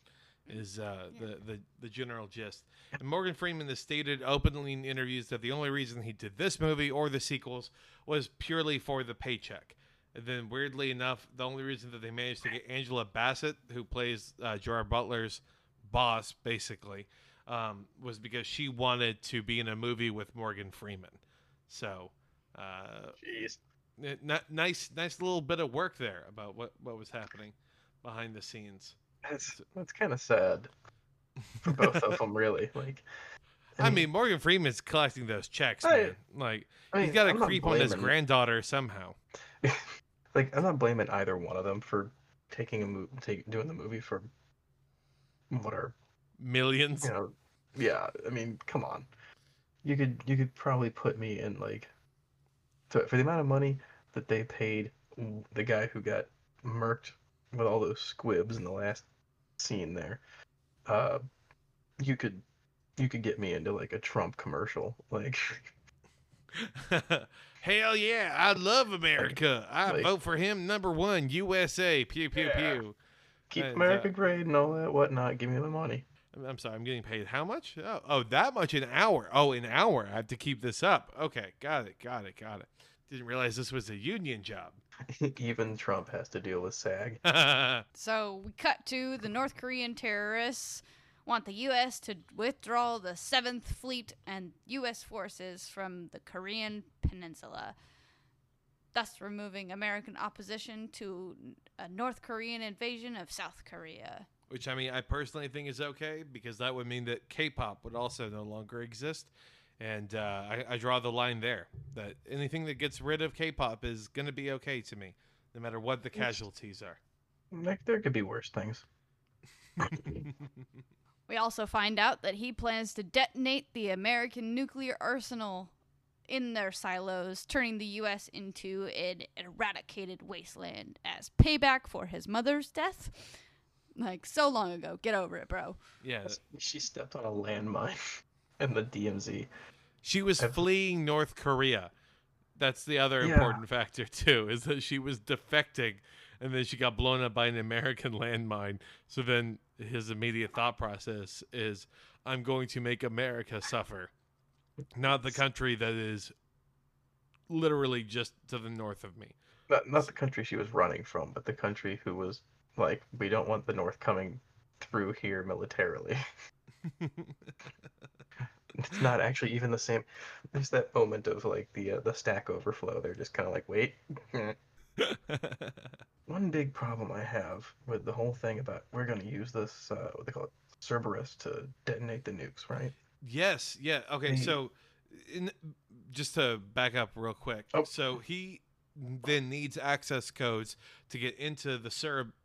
Is the general gist. And Morgan Freeman has stated openly in interviews that the only reason he did this movie or the sequels was purely for the paycheck. And then, weirdly enough, the only reason that they managed to get Angela Bassett, who plays Gerard Butler's boss, basically, was because she wanted to be in a movie with Morgan Freeman. So, Jeez. nice little bit of work there about what was happening behind the scenes. That's kind of sad for both of them, really. Like, I mean, Morgan Freeman's collecting those checks, I man. Like, mean, he's got to I'm not creep on his blaming- granddaughter somehow. like, I'm not blaming either one of them for doing the movie for what are Millions. yeah. I mean, come on. You could probably put me in like, for the amount of money that they paid the guy who got murked with all those squibs in the last scene there. You could get me into like a Trump commercial, like. Hell yeah, I love America. I like- vote for him #1, USA. Pew pew Yeah. pew. Keep And, America great and all that whatnot. Give me the money. I'm sorry, I'm getting paid how much? Oh, that much an hour. Oh, an hour. I have to keep this up. Okay, got it. Didn't realize this was a union job. Even Trump has to deal with SAG. So we cut to the North Korean terrorists want the U.S. to withdraw the 7th Fleet and U.S. forces from the Korean Peninsula, thus removing American opposition to a North Korean invasion of South Korea. Which, I mean, I personally think is okay, because that would mean that K-pop would also no longer exist. And I draw the line there, that anything that gets rid of K-pop is going to be okay to me, no matter what the casualties are. Like, there could be worse things. We also find out that he plans to detonate the American nuclear arsenal in their silos, turning the U.S. into an eradicated wasteland as payback for his mother's death. Like, so long ago. Get over it, bro. Yeah. She stepped on a landmine in the DMZ. She was fleeing North Korea. That's the other important factor, too, is that she was defecting, and then she got blown up by an American landmine. So then his immediate thought process is, I'm going to make America suffer. Not the country that is literally just to the north of me. Not the country she was running from, but the country who was like, we don't want the North coming through here militarily. It's not actually even the same. There's that moment of like the stack overflow. They're just kind of like, wait. One big problem I have with the whole thing about we're going to use this, what they call it, Cerberus to detonate the nukes, right? Yes. Yeah. Okay. So, just to back up real quick. Oh. So he then needs access codes to get into the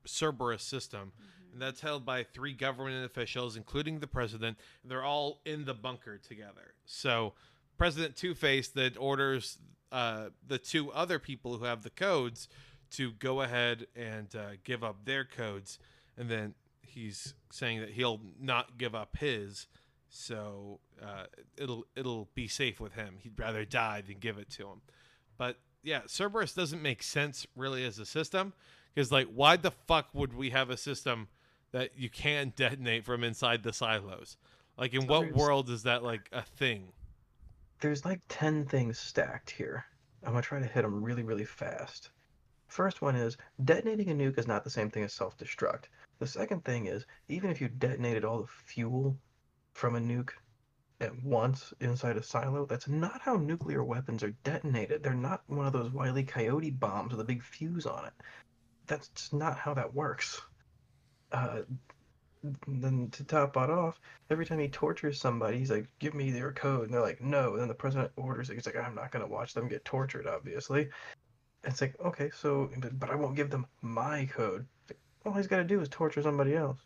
Cerberus system. And that's held by 3 government officials, including the president. And they're all in the bunker together. So President Two-Face then orders the 2 other people who have the codes to go ahead and give up their codes. And then he's saying that he'll not give up his. So it'll be safe with him. He'd rather die than give it to him. But yeah, Cerberus doesn't make sense really as a system, because like, why the fuck would we have a system that you can detonate from inside the silos? Like, in So what world is that like a thing? there's like 10 things stacked here. I'm gonna try to hit them really, really fast. First one is detonating a nuke is not the same thing as self-destruct. The second thing is even if you detonated all the fuel from a nuke at once inside a silo, that's not how nuclear weapons are detonated. They're not one of those Wile E. Coyote bombs with a big fuse on it. That's just not how that works. Uh, then to top it off, every time he tortures somebody, he's like, "Give me their code," and they're like, "No." And then the president orders it. He's like, "I'm not gonna watch them get tortured, obviously." It's like, okay, so, but I won't give them my code. Like, all he's got to do is torture somebody else.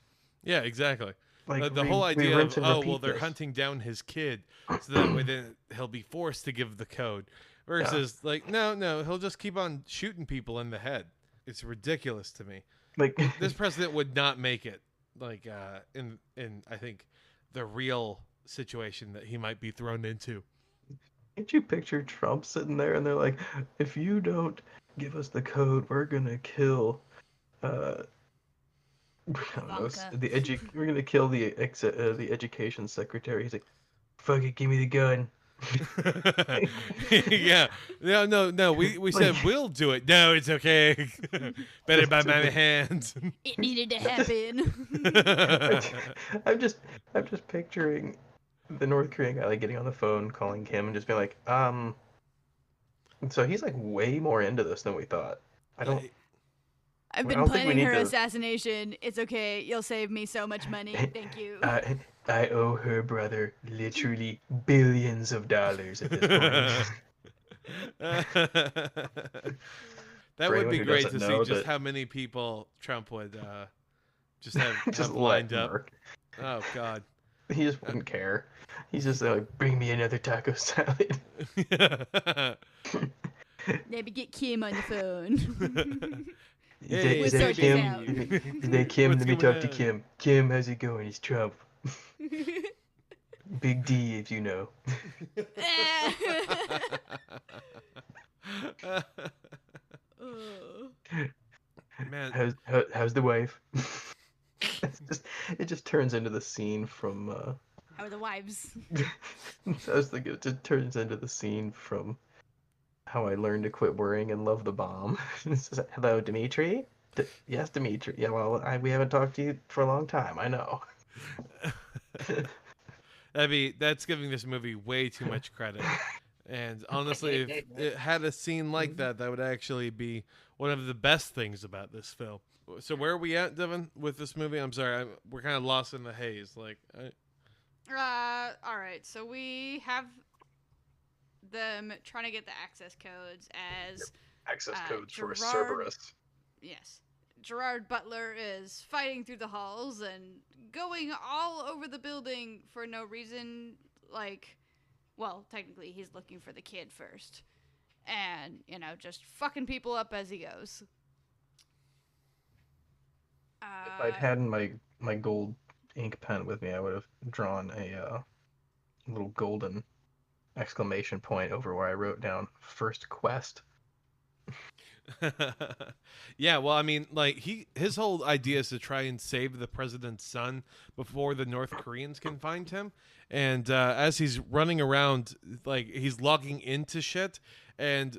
Yeah, exactly. Like, The whole we idea of, rinse and oh, well, repeat they're this. hunting down his kid, so that way then he'll be forced to give the code. Versus, like, no, he'll just keep on shooting people in the head. It's ridiculous to me. Like, This president would not make it, like, in I think, the real situation that he might be thrown into. can't you picture Trump sitting there and they're like, if you don't give us the code, we're gonna kill, I don't know, Ivanka. we're gonna kill the education secretary. He's like, fuck it, give me the gun. Yeah. No. We said Like- we'll do it. No, it's okay. Better by my hands. It needed to happen. I'm just picturing the North Korean guy like getting on the phone, calling Kim, and just being like, So he's like way more into this than we thought. I don't. I've I been don't think we planning her need to- assassination. It's okay. You'll save me so much money. Thank you. I owe her brother literally billions of dollars at this point. That For would anyone be who great doesn't to see know just that- how many people Trump would just have, just have lined let up. Mark. Oh God. He just wouldn't care. He's just like, bring me another taco salad. Maybe get Kim on the phone. Hey, is We'll that sort this Kim? out. Is that Kim? What's Let me going talk to on? Kim. Kim, how's it going? It's Trump. Big D, if you know. Man, How's the wife? It just turns into the scene from. How are the wives? I was thinking it just turns into the scene from How I Learned to Quit Worrying and Love the Bomb. It says, hello, Dimitri. Yes, Dimitri. Yeah, well, we haven't talked to you for a long time. I know. that's giving this movie way too much credit. And honestly, if it had a scene like that, that would actually be one of the best things about this film. So where are we at, Devin, with this movie? I'm sorry, we're kind of lost in the haze. Like, All right. So we have them trying to get the access codes as Access codes for Gerard- Cerberus. yes, Gerard Butler is fighting through the halls and going all over the building for no reason. Like, well, technically he's looking for the kid first, and just fucking people up as he goes. If I'd had my gold ink pen with me, I would have drawn a little golden exclamation point over where I wrote down "First Quest." yeah, well, I mean, like his whole idea is to try and save the president's son before the North Koreans can find him. And as he's running around, like he's logging into shit, and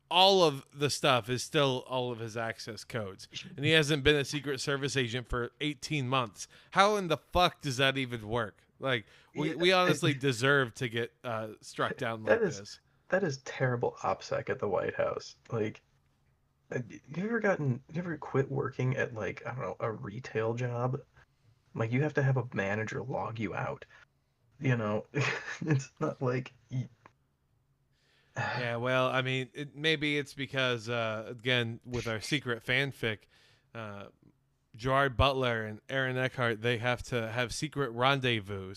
all of the stuff is still all of his access codes, and he hasn't been a Secret Service agent for 18 months. How in the fuck does that even work? Like, we honestly deserve to get struck down like this. That is terrible OPSEC at the White House. Like, you ever quit working at, like, I don't know, a retail job? Like, you have to have a manager log you out. It's not like. Yeah, well, I mean, maybe it's because, again, with our secret fanfic, Gerard Butler and Aaron Eckhart, they have to have secret rendezvous,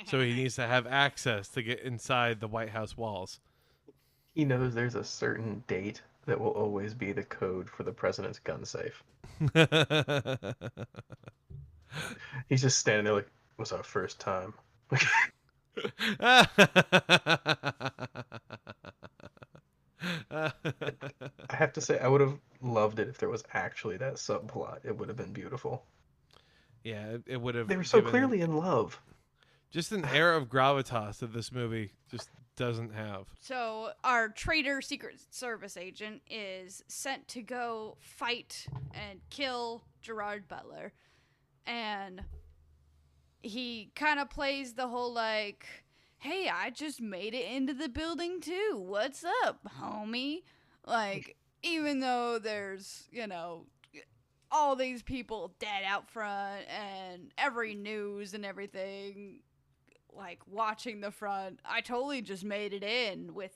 so he needs to have access to get inside the White House walls. He knows there's a certain date that will always be the code for the president's gun safe. He's just standing there like, it was our first time. I have to say, I would have loved it if there was actually that subplot. It would have been beautiful. Yeah, it would have. They were so clearly in love. Just an air of gravitas that this movie just doesn't have. So our traitor Secret Service agent is sent to go fight and kill Gerard Butler. And he kind of plays the whole like, hey, I just made it into the building too. What's up, homie? Like, even though there's, all these people dead out front and every news and everything, like, watching the front, I totally just made it in with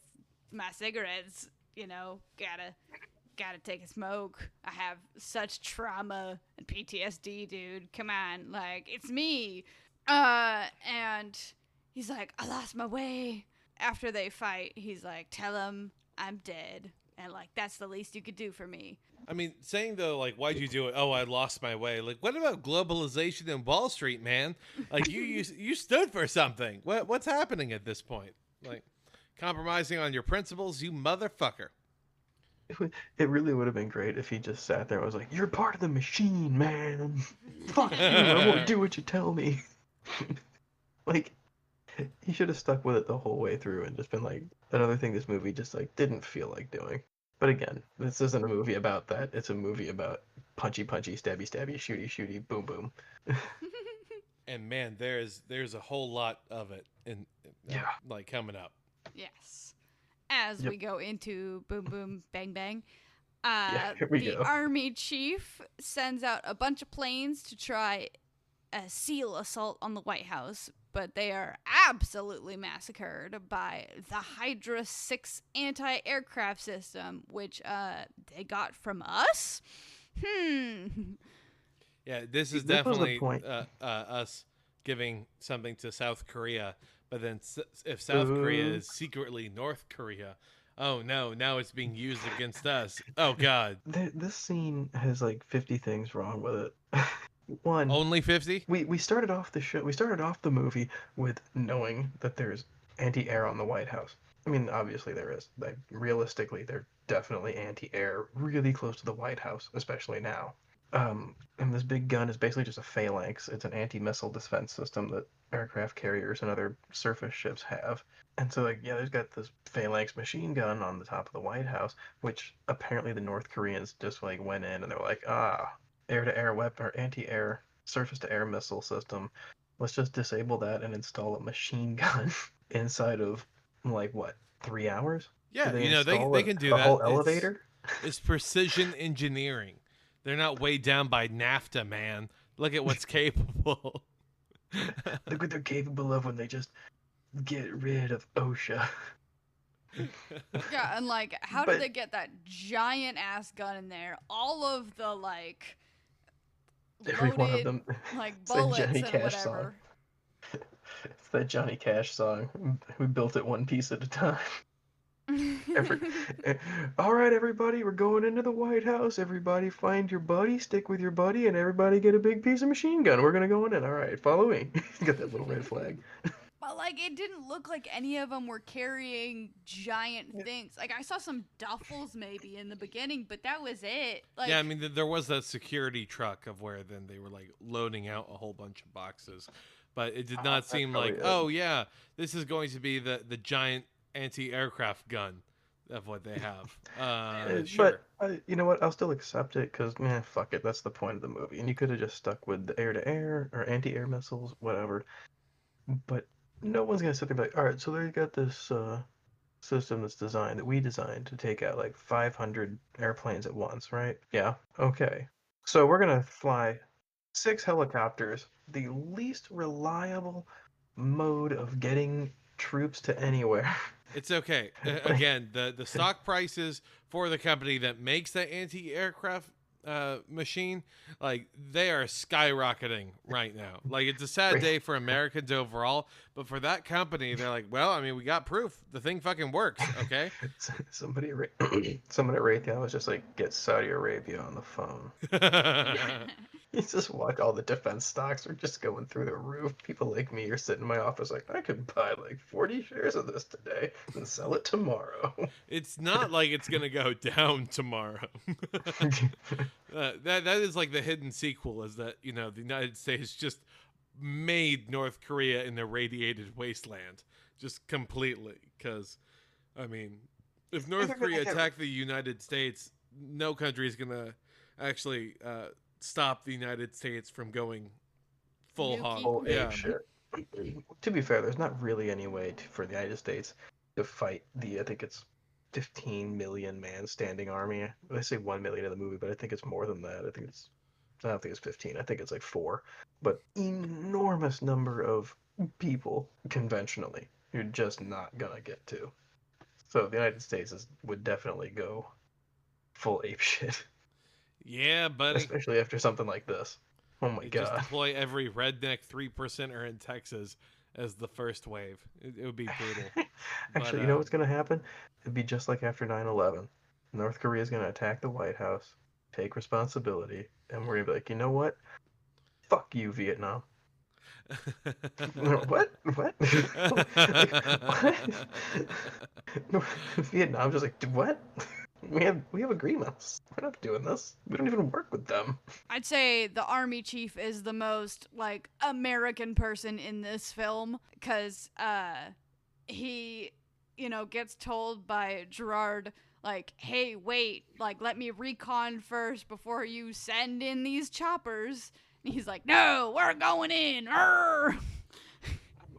my cigarettes, gotta take a smoke. I have such trauma and PTSD, dude. Come on, like, it's me. And he's like, I lost my way. After they fight, he's like, tell him I'm dead. And, like, that's the least you could do for me. I mean, saying though, like, why'd you do it? Oh, I lost my way. Like, what about globalization and Wall Street, man? Like, you stood for something. What's happening at this point? Like, compromising on your principles, you motherfucker. It really would have been great if he just sat there and was like, you're part of the machine, man. Fuck you, I won't do what you tell me. Like, he should have stuck with it the whole way through and just been like, another thing this movie just, like, didn't feel like doing. But again, this isn't a movie about that. It's a movie about punchy, punchy, stabby, stabby, shooty, shooty, boom, boom. And man, there's a whole lot of it like coming up. Yes. As we go into boom, boom, bang, bang, here we the go. army chief sends out a bunch of planes to try a SEAL assault on the White House, but they are absolutely massacred by the Hydra 6 anti-aircraft system, which they got from us? Yeah, this is That was the definitely point. us giving something to South Korea. But then if South Korea is secretly North Korea, oh no, now it's being used against us. Oh God. This scene has like 50 things wrong with it. One, Only 50? we started off the movie with knowing that there's anti-air on the White House. I mean, obviously there is. Like, realistically, they're definitely anti-air really close to the White House, especially now. And this big gun is basically just a phalanx. It's an anti-missile defense system that aircraft carriers and other surface ships have. And so, like, yeah, there's got this phalanx machine gun on the top of the White House, which apparently the North Koreans just, like, went in and they were like, air-to-air weapon or anti-air surface-to-air missile system. Let's just disable that and install a machine gun inside of, like, what, 3 hours? Yeah, Did they can do that. A whole elevator? It's precision engineering. They're not weighed down by NAFTA, man. Look at what's capable. Look what they're capable of when they just get rid of OSHA. Yeah, and like, how did they get that giant ass gun in there? All of the like, Every loaded, one of them. like It's that bullets Johnny and Cash whatever. It's that Johnny Cash song. We built it one piece at a time. All right, everybody, we're going into the White House. Everybody find your buddy, stick with your buddy, and everybody get a big piece of machine gun. We're gonna go in. All right, follow me. Got that little red flag. But like, it didn't look like any of them were carrying giant things. Like, I saw some duffels maybe in the beginning, but that was it. Like, Yeah, I mean, there was that security truck of where then they were like loading out a whole bunch of boxes, but it did not seem like, oh yeah, this is going to be the giant anti-aircraft gun of what they have. Sure. But you know what? I'll still accept it because, fuck it. That's the point of the movie. And you could have just stuck with the air-to-air or anti-air missiles, whatever. But no one's gonna sit there and be like, all right, so they got this system that we designed to take out like 500 airplanes at once, right? Yeah. Okay. So we're gonna fly 6 helicopters, the least reliable mode of getting troops to anywhere. It's okay. Again, the stock prices for the company that makes the anti-aircraft machine, like, they are skyrocketing right now. Like, it's a sad day for Americans overall, but for that company, they're like, well, I mean, we got proof. The thing fucking works, okay? Somebody at Raytheon was just like, get Saudi Arabia on the phone. It's just like all the defense stocks are just going through the roof. People like me are sitting in my office like, I could buy like 40 shares of this today and sell it tomorrow. It's not like it's gonna go down tomorrow. That is like the hidden sequel, is that, the United States just made North Korea an irradiated wasteland, just completely. Because, I mean, if North Korea attacked the United States, no country is gonna actually stop the United States from going full Nuking. hog. Full Yeah. ape shit. To be fair, there's not really any way for the United States to fight I think it's 15 million man standing army. They say 1 million in the movie, but I think it's more than that. I don't think it's 15. I think it's like 4. But enormous number of people conventionally you're just not gonna get to. So the United States would definitely go full ape shit, Yeah, buddy. especially after something like this. Oh my They just god. deploy every redneck 3%er in Texas as the first wave. It would be brutal. Actually, But, you know what's gonna happen? It'd be just like after 9/11. North Korea is gonna attack the White House, take responsibility, and we're gonna be like, you know what? Fuck you, Vietnam. What? What? Like, what? Vietnam just like, what? We have agreements. We're not doing this. We don't even work with them. I'd say the army chief is the most like American person in this film because he, gets told by Gerard like, "Hey, wait, like let me recon first before you send in these choppers." And he's like, "No, we're going in." Arr!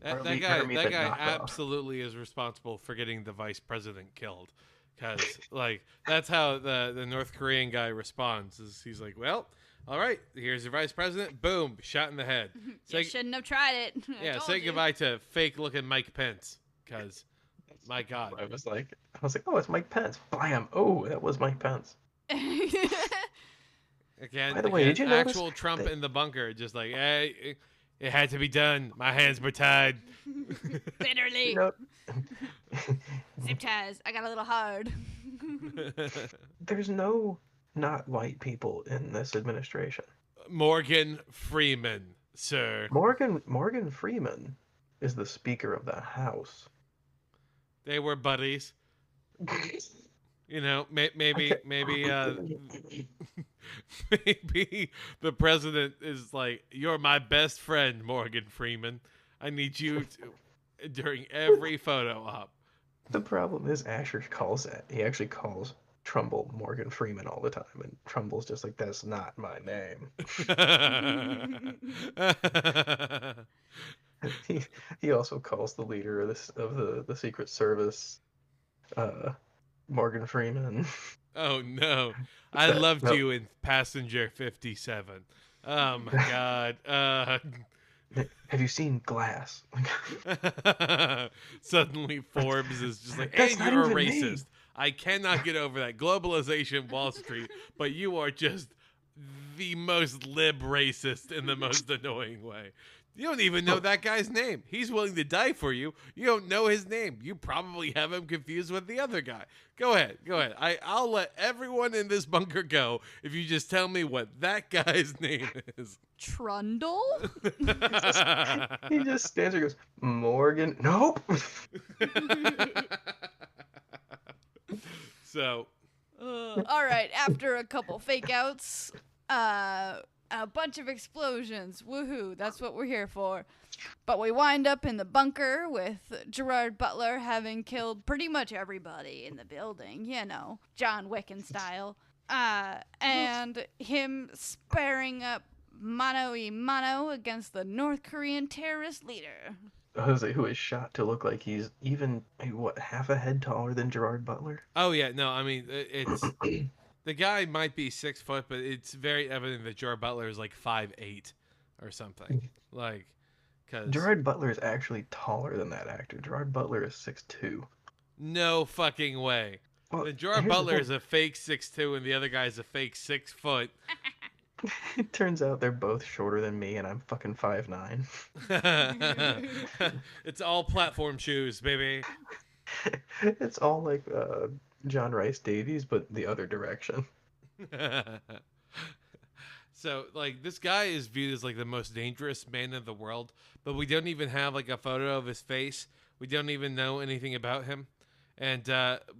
That Army guy knockoff. absolutely is responsible for getting the vice president killed. Because, like, that's how the North Korean guy responds. Is he's like, well, all right, here's your vice president. Boom, shot in the head. You shouldn't have tried it. I Yeah, told say you. goodbye to fake-looking Mike Pence. Because, my God. I was like, oh, it's Mike Pence. Bam! Oh, that was Mike Pence. Again, By the way, did you notice actual Trump that- in the bunker, just like, hey, it had to be done. My hands were tied. Bitterly. You know, Zip ties. I got a little hard. there's no not white people in this administration. Morgan Freeman, sir. Morgan Freeman is the Speaker of the House. They were buddies. You know, maybe maybe the president is like, you're my best friend, Morgan Freeman. I need you during every photo op. The problem is he actually calls Trumbull Morgan Freeman all the time, and Trumbull's just like, that's not my name. He also calls the leader of the Secret Service Morgan Freeman. Oh no, I loved you in Passenger 57. Oh my God. Have you seen Glass? Suddenly Forbes is just like, That's and not you're a even me." racist. I cannot get over that. Globalization, Wall Street, but you are just the most lib racist in the most annoying way. You don't even know that guy's name. He's willing to die for you. You don't know his name. You probably have him confused with the other guy. Go ahead. I'll let everyone in this bunker go if you just tell me what that guy's name is. Trundle? He just stands there and goes, Morgan. Nope. So, All right, after a couple fake outs, a bunch of explosions. Woohoo, that's what we're here for. But we wind up in the bunker with Gerard Butler having killed pretty much everybody in the building, John Wick style. And him sparring up mano a mano against the North Korean terrorist leader. Jose, who is shot to look like he's even, half a head taller than Gerard Butler? oh yeah, no, I mean, it's the guy might be 6 foot, but it's very evident that Gerard Butler is like 5'8" or something. Like, because Gerard Butler is actually taller than that actor. Gerard Butler is 6'2". no fucking way. Well, The Gerard here's the Butler thing. is a fake 6'2", and the other guy is a fake 6 foot. It turns out they're both shorter than me, and I'm fucking 5'9". It's all platform shoes, baby. It's all like John Rice Davies, but the other direction. So, like, this guy is viewed as like the most dangerous man in the world, but we don't even have like a photo of his face. We don't even know anything about him. And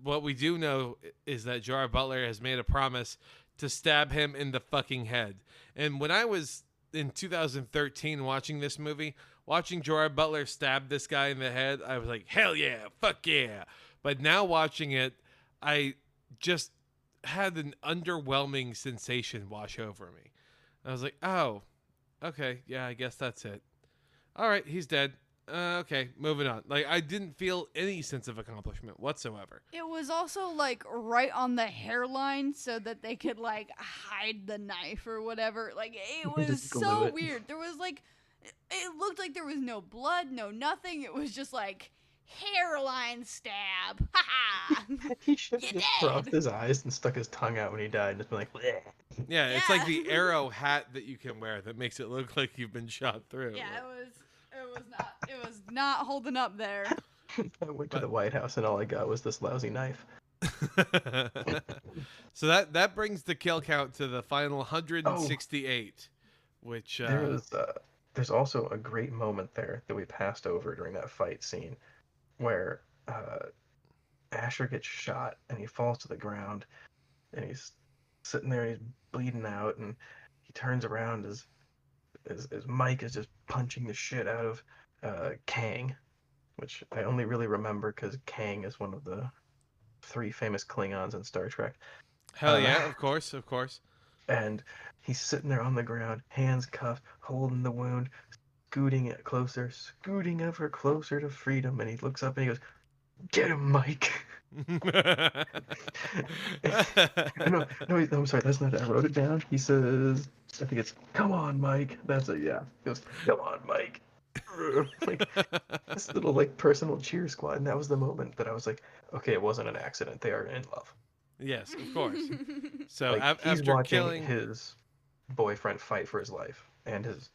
what we do know is that Gerard Butler has made a promise to stab him in the fucking head. And when I was in 2013 watching this movie, watching Gerard Butler stab this guy in the head, I was like, hell yeah, fuck yeah. But now watching it, I just had an underwhelming sensation wash over me. I was like, oh, okay, yeah, I guess that's it. All right, he's dead. Okay, moving on. Like, I didn't feel any sense of accomplishment whatsoever. It was also like right on the hairline so that they could like hide the knife or whatever. Like, it was Just glue so it. weird. There was like, it looked like there was no blood, no nothing. It was just like hairline stab. Ha ha. He should You have just dead. crossed his eyes and stuck his tongue out when he died and just been like, bleh. Yeah, it's like Yeah. the arrow hat that you can wear that makes it look like you've been shot through. Yeah, it was not holding up there. I went to the White House and all I got was this lousy knife. So that brings the kill count to the final 168, which There's also a great moment there that we passed over during that fight scene where Asher gets shot and he falls to the ground and he's sitting there and he's bleeding out and he turns around as Mike is just punching the shit out of Kang, which I only really remember because Kang is one of the 3 famous Klingons in Star Trek. hell yeah, of course. And he's sitting there on the ground, hands cuffed, holding the wound, scooting it closer, scooting ever closer to freedom. And he looks up and he goes, "Get him, Mike." No, I'm sorry, that's not it. I wrote it down. He says, I think it's, "Come on, Mike." That's it, yeah. He goes, "Come on, Mike." Like, this little like personal cheer squad. And that was the moment that I was like, okay, it wasn't an accident. They are in love. Yes, of course. So Like, he's after watching killing his boyfriend fight for his life and his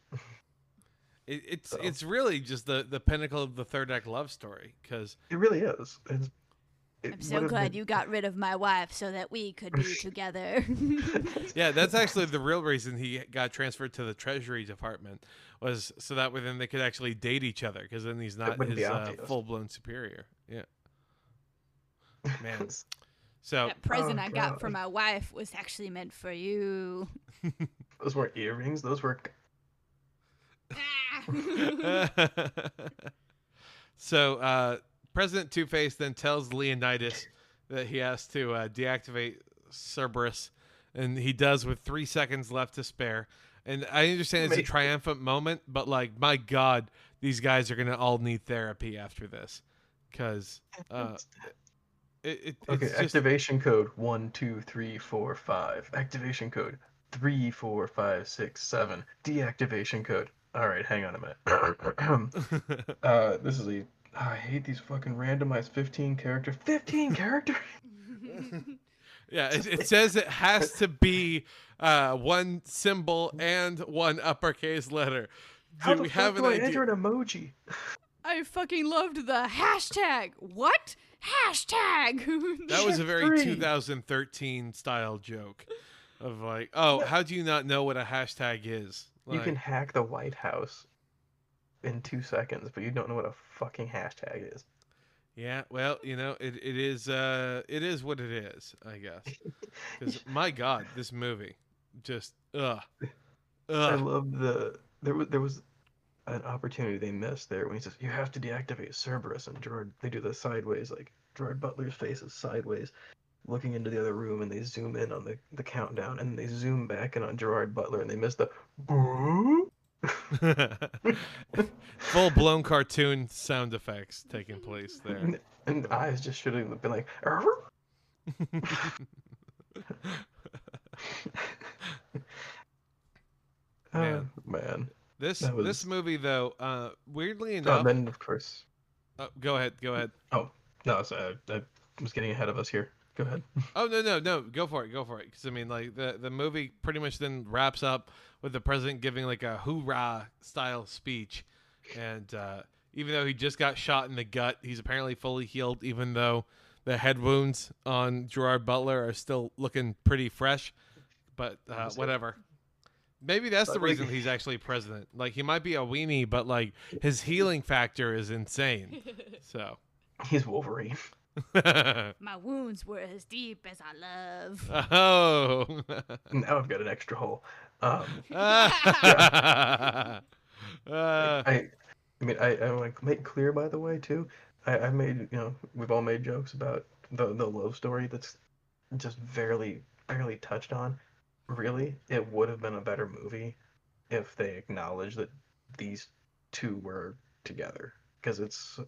it's really just the pinnacle of the third act love story, because it really is. I'm so glad you got rid of my wife so that we could be together. yeah, that's actually the real reason he got transferred to the Treasury Department, was so that way then they could actually date each other, because then he's not wouldn't his be obvious. full-blown superior. Yeah. Man. So That present Oh, I got God. for my wife was actually meant for you. Those weren't earrings. Those were. So President Two-Face then tells Leonidas that he has to deactivate Cerberus, and he does with 3 seconds left to spare. And I understand it's a triumphant moment, but like, my God, these guys are gonna all need therapy after this, because it's Okay, just, activation code 1 2 3 4 5. Activation code 3 4 5 6 7. Deactivation code. All right, hang on a minute. This is a. I hate these fucking randomized 15 character. 15 character. yeah. It says it has to be one symbol and one uppercase letter. How Do the we fuck have do an I idea? enter an emoji? I fucking loved the hashtag. What? Hashtag. That was a very Three. 2013 style joke of like, oh, how do you not know what a hashtag is? You Like, can hack the White House in 2 seconds, but you don't know what a fucking hashtag is. yeah, well, you know, it is what it is, I guess. Because my God, this movie just I love there was an opportunity they missed there when he says you have to deactivate Cerberus, and they do the sideways, like Gerard Butler's face is sideways looking into the other room, and they zoom in on the countdown, and they zoom back in on Gerard Butler, and they miss the full blown cartoon sound effects taking place there. and eyes just should have been like Man. man. This That was- this movie though, weirdly Oh, enough, then of course. go ahead. Oh no, so, I was getting ahead of us here. Go ahead. Oh no, go for it. Because I mean, like the movie pretty much then wraps up with the president giving like a hoorah style speech, and even though he just got shot in the gut, he's apparently fully healed. Even though the head wounds on Gerard Butler are still looking pretty fresh, but whatever. Maybe that's the reason he's actually president. Like, he might be a weenie, but like his healing factor is insane. So He's Wolverine. My wounds were as deep as I love. oh. Now I've got an extra hole. Yeah, Uh, I mean, I want to make clear, by the way, too. I made, we've all made jokes about the love story that's just barely touched on. Really, it would have been a better movie if they acknowledged that these two were together. Because it's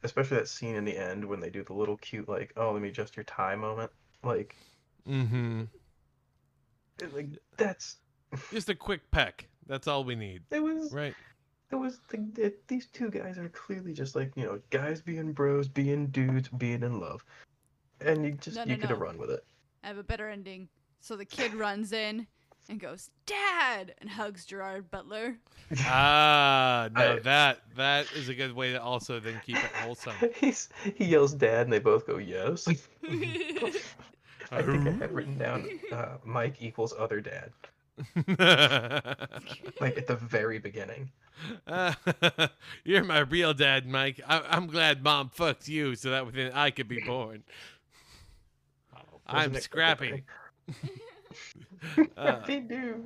especially that scene in the end when they do the little cute like, oh, let me adjust your tie moment. Like, mm-hmm. like that's Just a quick peck. That's all we need, it was right? it was these two guys are clearly just like guys being bros, being dudes, being in love, and No, you no, could have no. run with it. I have a better ending. So the kid runs in and goes, "Dad!" and hugs Gerard Butler. No, I- that is a good way to also then keep it wholesome. He yells dad and they both go yes. I think I Ahoo. have written down Mike equals other dad, like at the very beginning. Uh, you're my real dad, Mike. I'm glad Mom fucked you so that within I could be born. I'm Wasn't it scrappy. They do.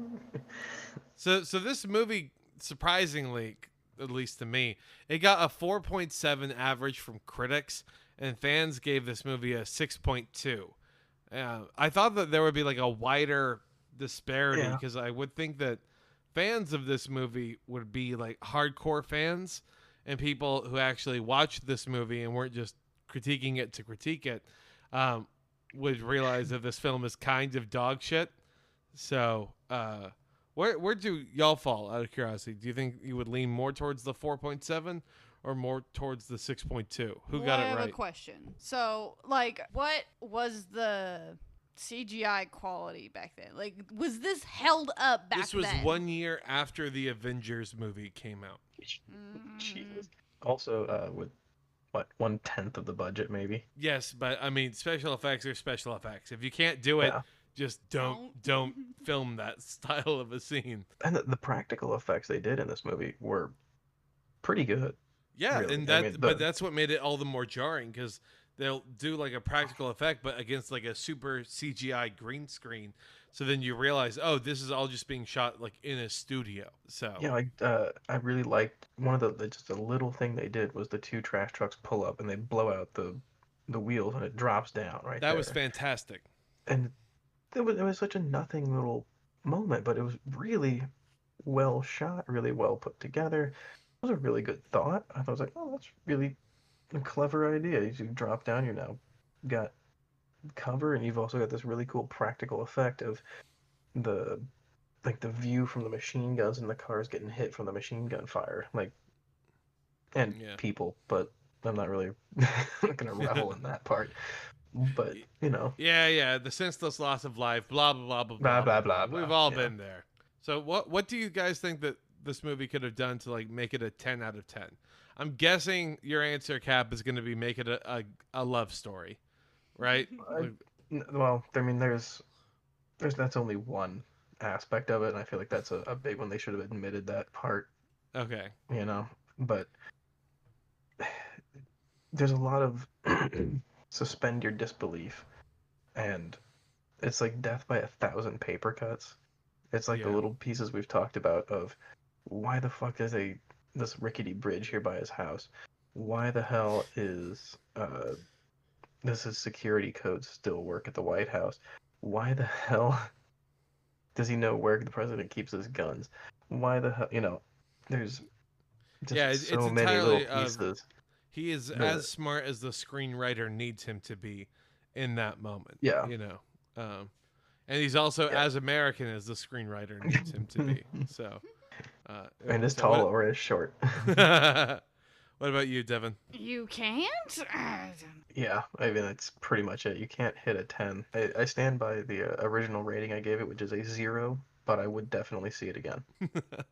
So this movie, surprisingly, at least to me, it got a 4.7 average from critics, and fans gave this movie a 6.2. I thought that there would be like a wider disparity Yeah. because I would think that fans of this movie would be like hardcore fans and people who actually watched this movie and weren't just critiquing it to critique it would realize that this film is kind of dog shit. So, where do y'all fall out of curiosity? Do you think you would lean more towards the 4.7 or more towards the 6.2? Who got I it have right? a question. So, like, what was the CGI quality back then? Like, was this held up back This was then? 1 year after the Avengers movie came out. Jesus. Also, with what 1/10 of the budget, maybe. Yes, but I mean, special effects are special effects. If you can't do it, Yeah. just don't film that style of a scene. And the practical effects they did in this movie were pretty good. Yeah, Really. and I that mean, but that's what made it all the more jarring because they'll do like a practical effect, but against like a super CGI green screen. So then you realize, oh, this is all just being shot like in a studio. So Yeah, like I really liked one of just a little thing they did was the two trash trucks pull up and they blow out the wheels and it drops down right that there. was fantastic. And it was such a nothing little moment, but it was really well shot, really well put together. It was a really good thought. I was like, oh, that's really a clever idea. You drop down, you now got cover, and you've also got this really cool practical effect of the the view from the machine guns and the cars getting hit from the machine gun fire, and Yeah. people. But I'm not really not gonna revel in that part. But Yeah, the senseless loss of life, blah blah blah blah Blah, blah blah, blah, We've blah, all yeah. been there. So what do you guys think that this movie could have done to like make it a 10 out of 10? I'm guessing your answer, Cap, is going to be make it a love story, right? well, I mean, there's that's only one aspect of it, and I feel like that's a big one. They should have admitted that part, Okay. But there's a lot of suspend your disbelief, and it's like death by 1,000 paper cuts. It's like the Yeah. little pieces we've talked about of why the fuck is this rickety bridge here by his house? Why the hell is does his security codes still work at the White House? Why the hell does he know where the president keeps his guns? Why the hell, there's just Yeah, it's so many little entirely pieces. he is The- as smart as the screenwriter needs him to be in that moment. Yeah. And he's also Yeah. as American as the screenwriter needs him to be. So, And as so tall or as short. what about you, Devin? You can't? Yeah, I mean that's pretty much it. You can't hit a 10. I stand by the original rating I gave it, which is a 0, but I would definitely see it again.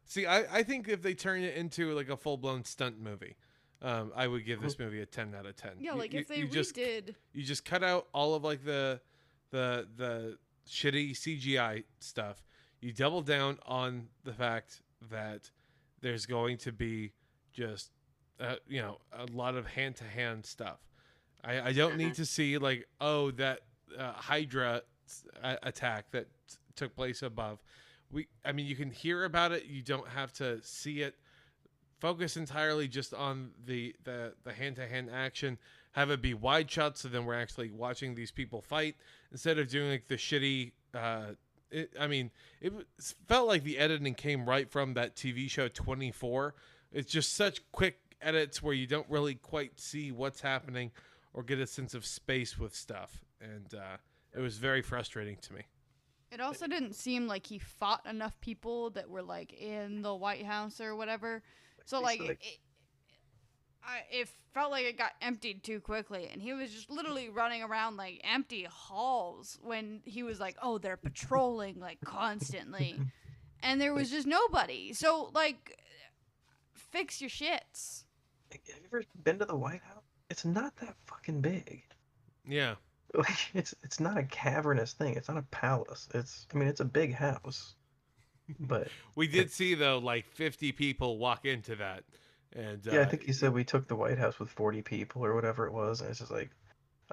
See, I think if they turn it into like a full blown stunt movie, I would give this movie a 10 out of 10. Yeah, like if they redid. You just cut out all of like the shitty CGI stuff. You double down on the fact that there's going to be just a lot of hand to hand stuff. I don't need to see like that Hydra attack that took place above. I mean, you can hear about it. You don't have to see it. Focus entirely just on the hand-to-hand action. Have it be wide shots, so then we're actually watching these people fight instead of doing like the shitty. It felt like the editing came right from that TV show 24. It's just such quick edits where you don't really quite see what's happening or get a sense of space with stuff, and it was very frustrating to me. It also didn't seem like he fought enough people that were like in the White House or whatever. So like it felt like it got emptied too quickly, and he was just literally running around like empty halls when he was like, "Oh, they're patrolling like constantly," and there was just nobody. So like, fix your shits. Have you ever been to the White House? It's not that fucking big. Yeah. Like it's not a cavernous thing. It's not a palace. It's a big house. But we did see though like 50 people walk into that. And yeah, I think he said we took the White House with 40 people or whatever it was, and it's just like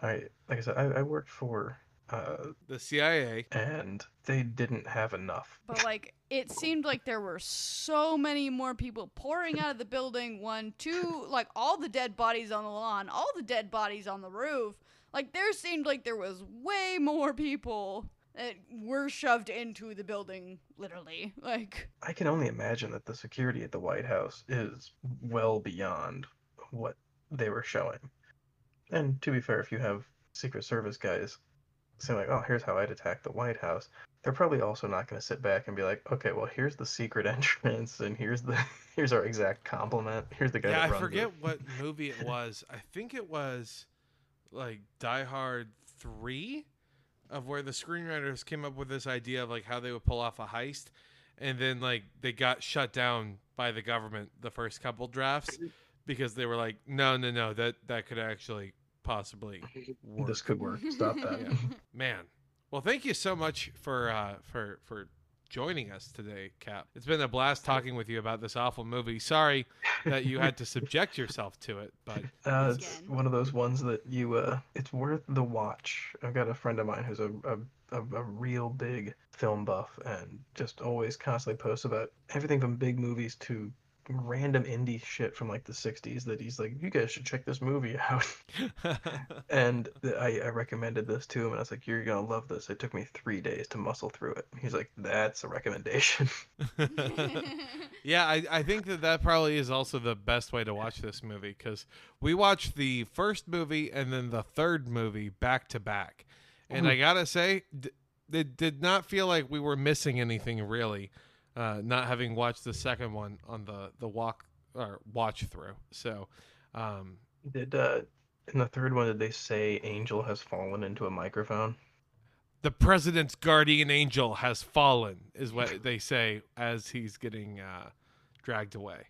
I said, I worked for the CIA, and they didn't have enough. But like, it seemed like there were so many more people pouring out of the building. 1, 2, like all the dead bodies on the lawn, all the dead bodies on the roof. Like there seemed like there was way more people that were shoved into the building, literally. Like, I can only imagine that the security at the White House is well beyond what they were showing. And to be fair, if you have Secret Service guys saying like, "Oh, here's how I'd attack the White House," they're probably also not going to sit back and be like, "Okay, well, here's the secret entrance, and here's our exact complement. Here's the guy." Yeah, that I runs forget it." what movie it was. I think it was like Die Hard 3, of where the screenwriters came up with this idea of like how they would pull off a heist, and then like they got shut down by the government the first couple drafts because they were like, no, that could actually possibly work. This could work. Stop that. Yeah. Man, well, thank you so much for joining us today, Cap. It's been a blast talking with you about this awful movie. Sorry that you had to subject yourself to it, but it's one of those ones that it's worth the watch. I've got a friend of mine who's a real big film buff and just always constantly posts about everything from big movies to random indie shit from like the 60s that he's like, "You guys should check this movie out." And I recommended this to him, and I was like, "You're gonna love this." It took me 3 days to muscle through it. He's like, "That's a recommendation." Yeah, I think that probably is also the best way to watch this movie, because we watched the first movie and then the third movie back to back, and I gotta say, it did not feel like we were missing anything really. Not having watched the second one on the watch through. So, Did in the third one, did they say Angel has fallen into a microphone? The president's guardian angel has fallen, is what they say as he's getting dragged away.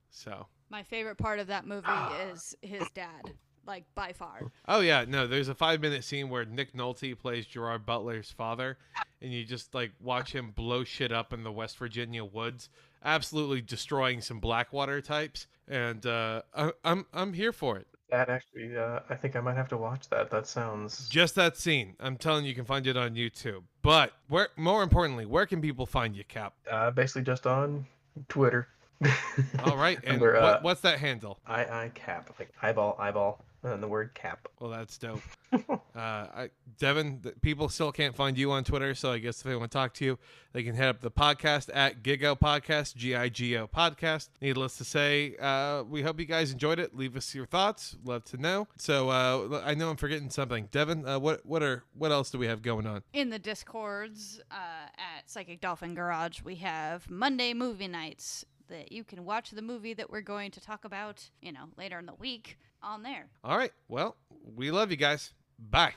So my favorite part of that movie is his dad. Like, by far. Oh, yeah. No, there's a 5-minute scene where Nick Nolte plays Gerard Butler's father, and you just, like, watch him blow shit up in the West Virginia woods, absolutely destroying some Blackwater types, and I'm here for it. That actually, I think I might have to watch that. That sounds... Just that scene. I'm telling you can find it on YouTube. But, more importantly, where can people find you, Cap? Basically just on Twitter. All right, and what's that handle? Cap, like eyeball, and the word cap. Well, that's dope. Devin, people still can't find you on Twitter, so I guess if they want to talk to you, they can head up the podcast at Gigo Podcast, Gigo Podcast. Needless to say, we hope you guys enjoyed it. Leave us your thoughts. Love to know. So I know I'm forgetting something. Devin, what else do we have going on? In the Discords at Psychic Dolphin Garage, we have Monday movie nights that you can watch the movie that we're going to talk about, later in the week on there. All right. Well, we love you guys. Bye.